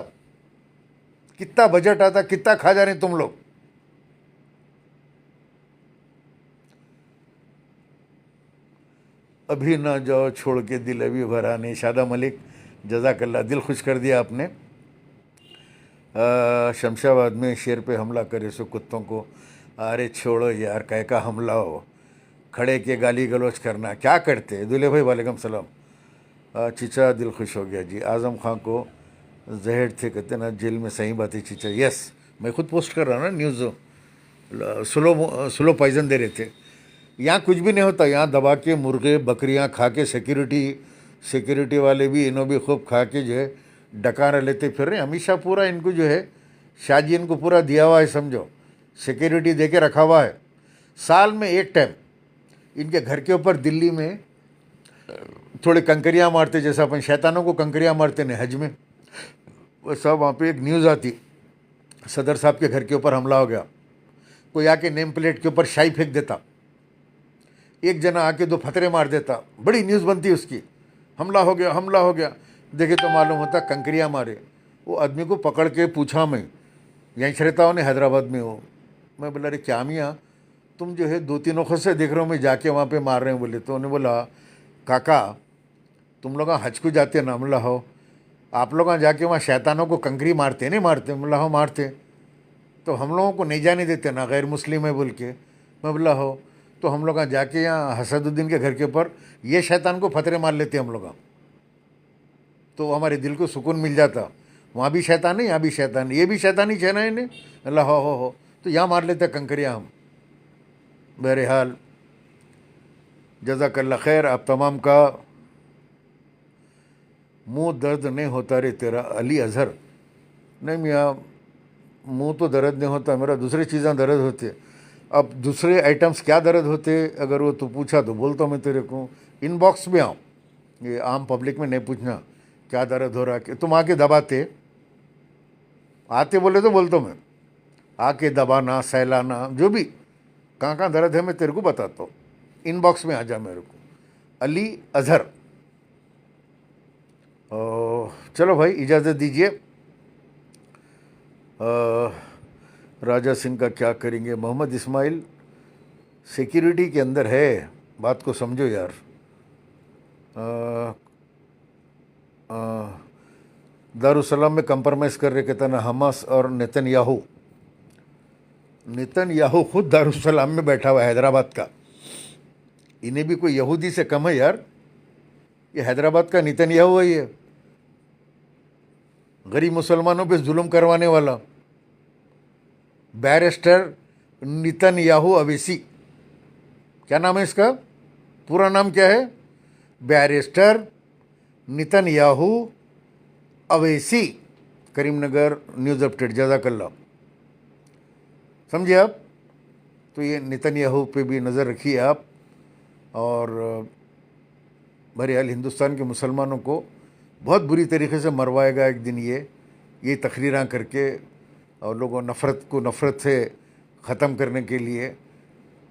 कितना बजट आता, कितना खा जा रहे हैं तुम लोग? अभी ना जाओ छोड़ के दिल अभी भरा नहीं, शादा मलिक, जज़ाकल्ला, दिल खुश कर दिया आपने। शमशाबाद में शेर पे हमला करे सो कुत्तों को, अरे छोड़ो यार, कह का हमला हो, खड़े के गाली गलौज करना, क्या करते? दूल्हे भाई वालेकुम सलाम। चीचा दिल खुश हो गया जी। आज़म खां को जहर थे, कहते ना जेल में, सही बात है चीचा, यस, मैं खुद पोस्ट कर रहा हूँ ना न्यूज़, स्लो पॉइजन दे रहे थे। यहाँ कुछ भी नहीं होता, यहाँ दबा के मुर्गे बकरियाँ खा के सिक्योरिटी वाले भी, इन्हों भी खूब खा के जो है डकारा लेते फिर रहे। हमेशा पूरा इनको जो है शाहजी इनको पूरा दिया हुआ है, समझो, सिक्योरिटी दे के रखा हुआ है। साल में एक टाइम इनके घर के ऊपर दिल्ली में थोड़े कंकरियाँ मारते, जैसा अपन शैतानों को कंकरियाँ मारते ने हज में, वो सब वहाँ पे एक न्यूज़ आती, सदर साहब के घर के ऊपर हमला हो गया, कोई आके नेम प्लेट के ऊपर शाही फेंक देता, एक जना आके 2 फतरे मार देता, बड़ी न्यूज़ बनती उसकी, हमला हो गया, हमला हो गया। देखे तो मालूम होता कंकरियाँ मारे। वो आदमी को पकड़ के पूछा, मैं यहीं रहता हूँ, हैदराबाद में हो। मैं बोला, अरे क्या मियाँ, तुम जो है 2-3 वक्त से देख रहे हो मैं जाके वहाँ पे मार रहे हैं बोले। तो उन्होंने बोला, काका तुम लोग हज को जाते ना? बोला हो। आप लोग जाके वहाँ शैतानों को कंकरी मारते नहीं मारते? बोला हो मारते। तो हम लोगों को नहीं जाने देते ना, गैर मुस्लिम है बोल के? मैं बोला हो। तो हम लोग जाके यहाँ हसदुद्दीन के घर के ऊपर ये शैतान को फतरे मार लेते हम लोग, तो हमारे दिल को सुकून मिल जाता। वहाँ भी शैतान है, यहाँ भी शैतान है, ये भी शैतान ही छेना इन्हें। अल्लाह हो, तो यहाँ मार लेते कंकरियाँ हम। बहरहाल जज़ाकल्ला खैर, आप तमाम का मुंह दर्द नहीं होता रे तेरा अली अजहर। नहीं मियाँ, मुंह तो दर्द नहीं होता मेरा, दूसरी चीज़ें दर्द होती है। अब दूसरे आइटम्स क्या दर्द होते, अगर वो तू पूछा तो बोलता मैं तेरे को, इनबॉक्स में आओ, ये आम पब्लिक में नहीं पूछना क्या दर्द हो रहा है। तुम आके दबाते, आते बोले तो बोलता मैं, आके दबाना, सहलाना, जो भी कहाँ कहाँ दर्द है मैं तेरे को बताता हूँ। इनबॉक्स में आ जा मेरे को, अली अजहर। चलो भाई इजाज़त दीजिए। राजा सिंह का क्या करेंगे? मोहम्मद इस्माइल सिक्योरिटी के अंदर है, बात को समझो यार। दारुसलाम में कंप्रोमाइज़ कर रहे, कहता ना हमास और नेतन्याहू खुद दारुसलाम में बैठा हुआ है, हैदराबाद का। इन्हें भी कोई यहूदी से कम है यार? ये हैदराबाद का नेतन्याहू है, ये गरीब मुसलमानों पे जुल्म करवाने वाला बैरिस्टर नेतन्याहू अवैसी। क्या नाम है इसका? पूरा नाम क्या है? Barrister Netanyahu Owaisi, Karimnagar, news update, जज़ाकल्ला। समझिए आप? तो ये नेतन्याहू पे भी नज़र रखिए आप। और बहरहाल हिंदुस्तान के मुसलमानों को बहुत बुरी तरीके से मरवाएगा एक दिन ये तकरीरें करके, और लोगों नफ़रत से ख़त्म करने के लिए।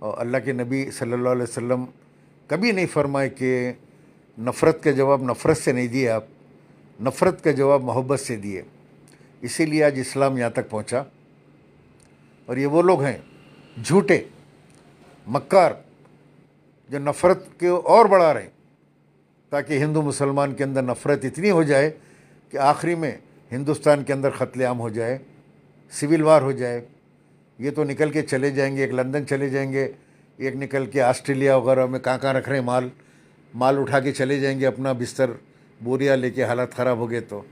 और अल्लाह के नबी सल्लल्लाहु अलैहि वसल्लम कभी नहीं फरमाए कि नफ़रत का जवाब नफ़रत से नहीं दिए आप, नफ़रत का जवाब मोहब्बत से दिए। इसीलिए आज इस्लाम यहाँ तक पहुँचा। और ये वो लोग हैं झूठे मक्कार जो नफ़रत को और बढ़ा रहे हैं ताकि हिंदू मुसलमान के अंदर नफ़रत इतनी हो जाए कि आखिरी में हिंदुस्तान के अंदर क़त्ल-ए-आम हो जाए, सिविल वार हो जाए। ये तो निकल के चले जाएंगे, एक लंदन चले जाएंगे, एक निकल के ऑस्ट्रेलिया वगैरह में कहाँ रख रहे हैं माल उठा के चले जाएंगे अपना बिस्तर बोरिया लेके, हालत ख़राब हो गए तो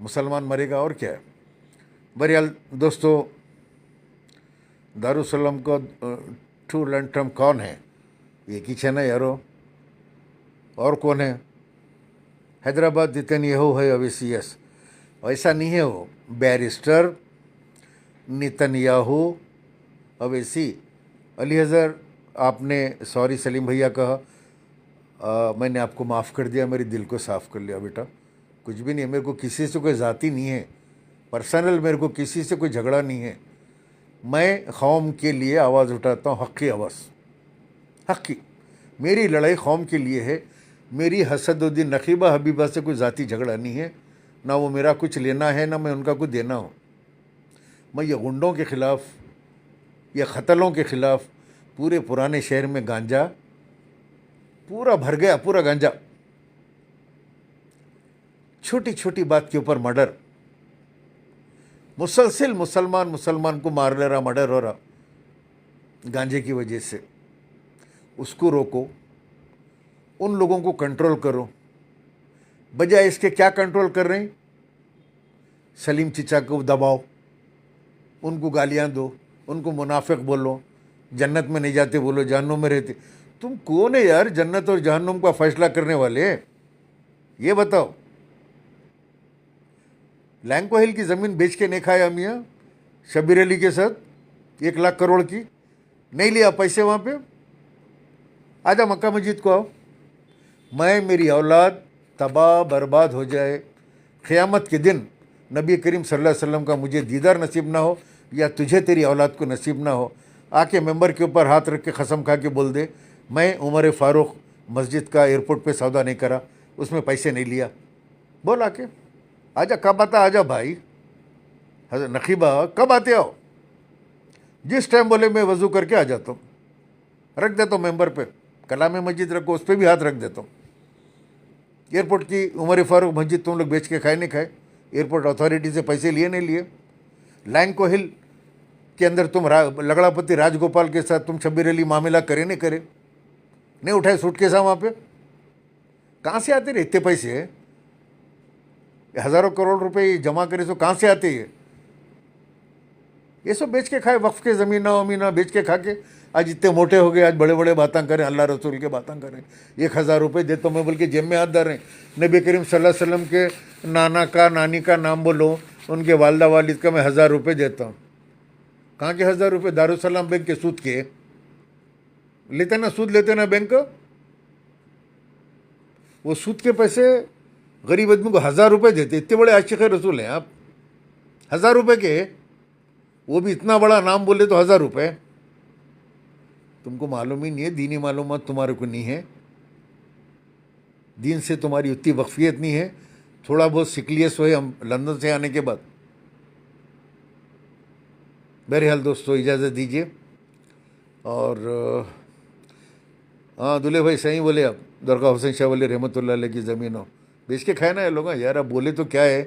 मुसलमान मरेगा और क्या है। बहरहाल दोस्तों, दारुसलाम का ट्रू लैंड टर्म कौन है? एक ही है ना यारो, और कौन है? हैदराबाद नेतन्याहू है अवैसी। यस, ऐसा नहीं है, वो बैरिस्टर नेतन्याहू अवैसी। अली हज़र आपने सॉरी सलीम भैया कहा, मैंने आपको माफ़ कर दिया, मेरे दिल को साफ़ कर लिया बेटा। कुछ भी नहीं है, मेरे को किसी से कोई ज़ाती नहीं है, पर्सनल मेरे को किसी से कोई झगड़ा नहीं है। मैं कौम के लिए आवाज़ उठाता हूँ, हक़ की आवाज़, हक़ की। मेरी लड़ाई कौम के लिए है। मेरी हसदुद्दीन नकीबा हबीबा से कोई ज़ाती झगड़ा नहीं है, ना वो मेरा कुछ लेना है ना मैं उनका कुछ देना हो। मैं ये गुंडों के ख़िलाफ़ या ख़तलों के ख़िलाफ़, पूरे पुराने शहर में गांजा पूरा भर गया, पूरा गांजा, छोटी छोटी बात के ऊपर मर्डर, मुसलसिल मुसलमान को मार ले रहा, मर्डर हो रहा गांजे की वजह से। उसको रोको, उन लोगों को कंट्रोल करो। बजाय इसके क्या कंट्रोल कर रहे हैं? सलीम चिचा को दबाओ, उनको गालियां दो, उनको मुनाफिक बोलो, जन्नत में नहीं जाते बोलो, जहन्नुम में रहते। तुम कौन है यार जन्नत और जहन्नुम का फैसला करने वाले? ये बताओ। लैंको हिल की ज़मीन बेच के नहीं खाया मियाँ शबीर अली के साथ 1 लाख करोड़ की? नहीं लिया पैसे वहाँ पे? आजा मक्का मस्जिद को आओ। मैं, मेरी औलाद तबाह बर्बाद हो जाए, क़यामत के दिन नबी करीम सल्लल्लाहु अलैहि वसल्लम का मुझे दीदार नसीब ना हो, या तुझे तेरी औलाद को नसीब ना हो, आके मेंबर के ऊपर हाथ रख के कसम खा के बोल दे, मैं उमर फ़ारूक मस्जिद का एयरपोर्ट पे सौदा नहीं करा, उसमें पैसे नहीं लिया। बोल आके, आजा, कब आता? आजा भाई नकीबा, कब आते हो? जिस टाइम बोले मैं वज़ू करके आ जाता हूँ, रख देता हूँ मेंबर पे, कलाम मस्जिद रखो, उस पर भी हाथ रख देता हूँ। एयरपोर्ट की उमर फ़ारूक मस्जिद तुम लोग बेच के खाए नहीं खाए? एयरपोर्ट अथॉरिटी से पैसे लिए नहीं लिए? लैंको हिल के अंदर तुम लगड़ापति राजगोपाल के साथ तुम शब्बीर अली मामला करे नहीं करे? नहीं उठाए सूटकेस वहाँ पे? कहाँ से आते रहे इतने पैसे? हज़ारों करोड़ रुपए जमा करे तो कहाँ से आते ये सब बेच के खाए, वक्फ के ज़मीना वमीना बेच के खा के आज इतने मोटे हो गए, आज बड़े बड़े बातें करें, अल्लाह रसूल के बातें करें। 1000 रुपये दे तो मैं बोल के जेब में हाथ डाल रहे। नबी करीम सल्लल्लाहु अलैहि वसल्लम के नाना का नानी का नाम बोलो, उनके वालदा वालिद का मैं 1000 रुपये देता हूँ। कहाँ के 1000 रुपये? दारुसलाम बैंक के सूद के लेते ना, सूद लेते ना बैंक, वो सूद के पैसे गरीब आदमी को 1000 रुपये देते। इतने बड़े आशिक़ रसूल हैं आप, 1000 रुपये के, वो भी इतना बड़ा नाम बोले तो 1000 रुपये। तुमको मालूम ही नहीं है, दीनी मालूमात तुम्हारे को नहीं है, दीन से तुम्हारी उतनी वक्फियत नहीं है। थोड़ा बहुत सिकलियस हुए हम लंदन से आने के बाद। बहरहाल दोस्तों, इजाज़त दीजिए। और हाँ, दुल्हे भाई सही बोले आप, दरगाह हुसैन शाह वली रहमतुल्लाह अलैह की ज़मीन हो बेच के खाए ना ये लोग यार। अब बोले तो क्या है,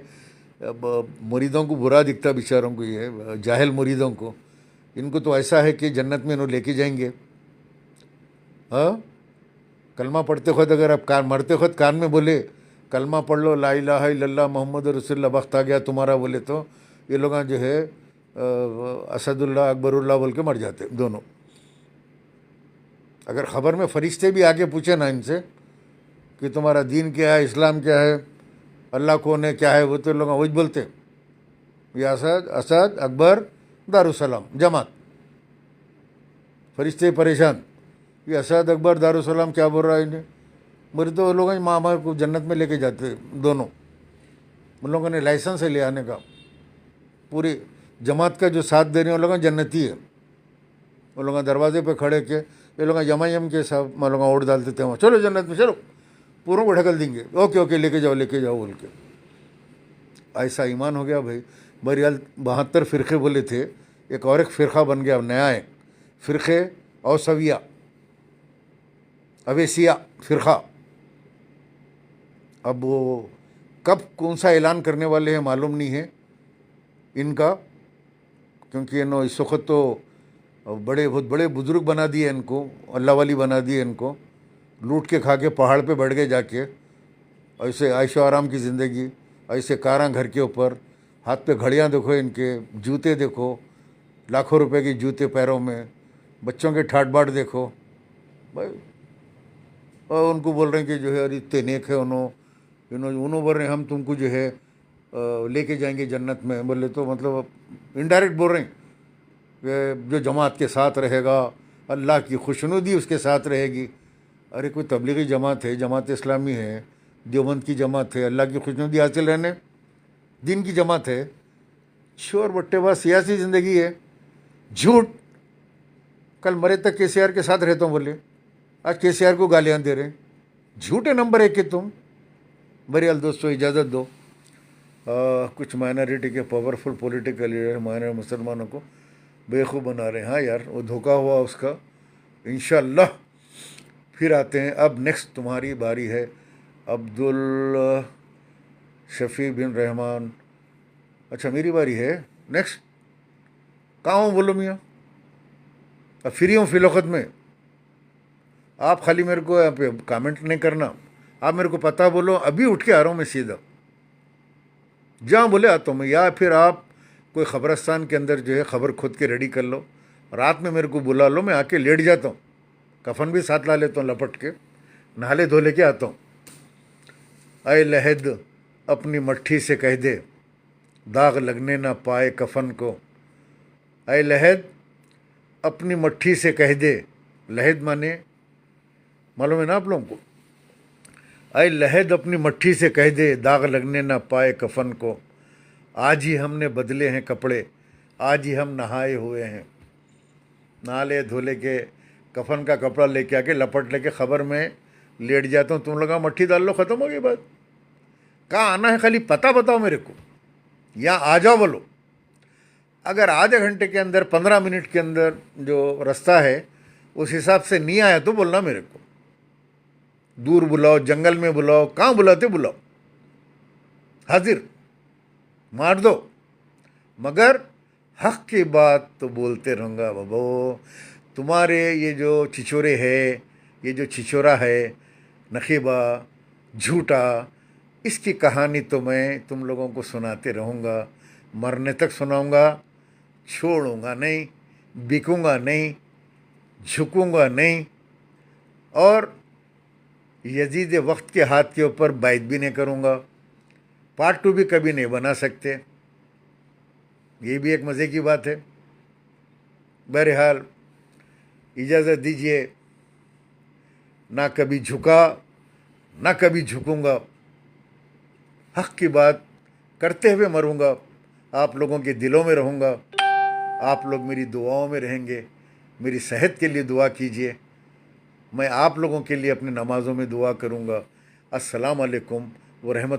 अब मुरीदों को बुरा दिखता बेचारों को, ये जाहिल मुरीदों को, इनको तो ऐसा है कि जन्नत में इन्हों लेके जाएंगे। हाँ, कलमा पढ़ते खुद अगर आप मरते खुद कान में बोले कलमा पढ़ लो, ला इलाहा इल्लल्लाह मोहम्मद रसूलुल्लाह, वक्त आ गया तुम्हारा बोले तो ये लोग जो है असदुल्लाह अकबरुल्लाह बोल के मर जाते दोनों। अगर ख़बर में फरिश्ते भी आके पूछे ना इनसे कि तुम्हारा दीन क्या है, इस्लाम क्या है, अल्लाह कौन है, क्या है, वो तो लोग वही बोलते, ये असद अकबर दारुसलाम जमात। फरिश्ते परेशान, ये असद अकबर दारुसलाम क्या बोल रहा है इन्हें? मेरे तो वो लोग मामा को जन्नत में लेके जाते दोनों। उन लोगों ने लाइसेंस है ले आने का, पूरी जमात का जो साथ दे रहे हैं उन लोग जन्नती है। वो लोग दरवाजे पे खड़े के ये लोग यम के सब मैं लोग वोट डाल देते हैं, चलो जन्नत में चलो, पूरों को ढकल देंगे, ओके ओके लेके जाओ बोल के। ऐसा ईमान हो गया भाई। बहरहाल 72 फ़िरक़े बोले थे, एक और एक फ़िरक़ा बन गया नया, एक फ़िरक़े औसविया अवेसिया फ़िरक़ा। अब वो कब कौन सा ऐलान करने वाले हैं मालूम नहीं है इनका, क्योंकि इन्होंने इस वक्त तो बहुत बड़े बुज़ुर्ग बना दिए इनको, अल्लाह वाली बना दिए इनको, लूट के खा के पहाड़ पे बैठ गए जाके, ऐसे आयशो आराम की ज़िंदगी, ऐसे कारां घर के ऊपर, हाथ पे घड़ियाँ देखो इनके, जूते देखो, लाखों रुपए के जूते पैरों में, बच्चों के ठाट बाट देखो भाई। और उनको बोल रहे हैं कि जो है अरे इतने नेक है उन्होंने बोल रहे हैं हम तुमको जो है लेके जाएंगे जन्नत में। बोले तो मतलब इनडायरेक्ट बोल रहे हैं कि जो जमात के साथ रहेगा अल्लाह की खुशनुदी उसके साथ रहेगी। अरे कोई तबलीगी जमात है, जमात इस्लामी है, देवबंद की जमात है, अल्लाह की खुशनुदी हासिल रहने दिन की जमात है। शोर बट्टेबाज सियासी ज़िंदगी है, झूठ। कल मरे तक केसीआर के साथ रहता हूँ बोले, आज केसीआर को गालियाँ दे रहे हैं, झूठे नंबर 1 के तुम। बहरहाल दोस्तों इजाज़त दो, कुछ माइनॉरिटी के पावरफुल पॉलिटिकल लीडर माइनर मुसलमानों को बेवकूफ़ बना रहे हैं। हाँ यार, वो धोखा हुआ उसका। इंशाअल्लाह फिर आते हैं। अब नेक्स्ट तुम्हारी बारी है, अब्दुल शफ़ी बिन रहमान। अच्छा मेरी बारी है नेक्स्ट। कहाँ हूँ बोलो मियाँ? अब फ्री हूँ फिलौकत में। आप खाली मेरे को यहाँ पे कमेंट नहीं करना, आप मेरे को पता बोलो, अभी उठ के आ रहा हूँ मैं सीधा, जहाँ बोले आता हूँ मैं। या फिर आप कोई ख़बरस्तान के अंदर जो है ख़बर खुद के रेडी कर लो, रात में मेरे को बुला लो, मैं आके लेट जाता हूँ, कफन भी साथ ला लेता हूँ लपट के, नहाले धोले के आता हूँ। ऐ लहद अपनी मट्ठी से कह दे, दाग लगने ना पाए कफन को। ऐ लहद अपनी मट्ठी से कह दे, लहद माने मालूम है ना आप लोगों को? ऐ लहद अपनी मट्ठी से कह दे, दाग लगने ना पाए कफन को। आज ही हमने बदले हैं कपड़े, आज ही हम नहाए हुए हैं। नहाले धोले के कफन का कपड़ा लेके आके लपट लेके खबर में लेट जाता हूँ। तुम लोग मट्ठी डाल लो, ख़त्म हो गई बात। कहाँ आना है खाली पता बताओ मेरे को, या आ जाओ बोलो। अगर आधे घंटे के अंदर 15 मिनट के अंदर जो रास्ता है उस हिसाब से नहीं आया तो बोलना मेरे को। दूर बुलाओ, जंगल में बुलाओ, कहाँ बुलाते बुलाओ, हाजिर मार दो, मगर हक की बात तो बोलते रहूँगा बाबो। तुम्हारे ये जो छिछोरे है, ये जो छिछोरा है नखीबा झूठा, इसकी कहानी तो मैं तुम लोगों को सुनाते रहूँगा, मरने तक सुनाऊँगा, छोड़ूंगा नहीं, बिकूँगा नहीं, झुकूँगा नहीं, और यजीद वक्त के हाथ के ऊपर बैत भी नहीं करूँगा। पार्ट 2 भी कभी नहीं बना सकते, ये भी एक मज़े की बात है। बहरहाल इजाज़त दीजिए, ना कभी झुका ना कभी झुकूँगा, हक़ की बात करते हुए मरूँगा, आप लोगों के दिलों में रहूँगा, आप लोग मेरी दुआओं में रहेंगे। मेरी सेहत के लिए दुआ कीजिए, मैं आप लोगों के लिए अपनी नमाज़ों में दुआ करूँगा। अस्सलाम वालेकुम व रहमत।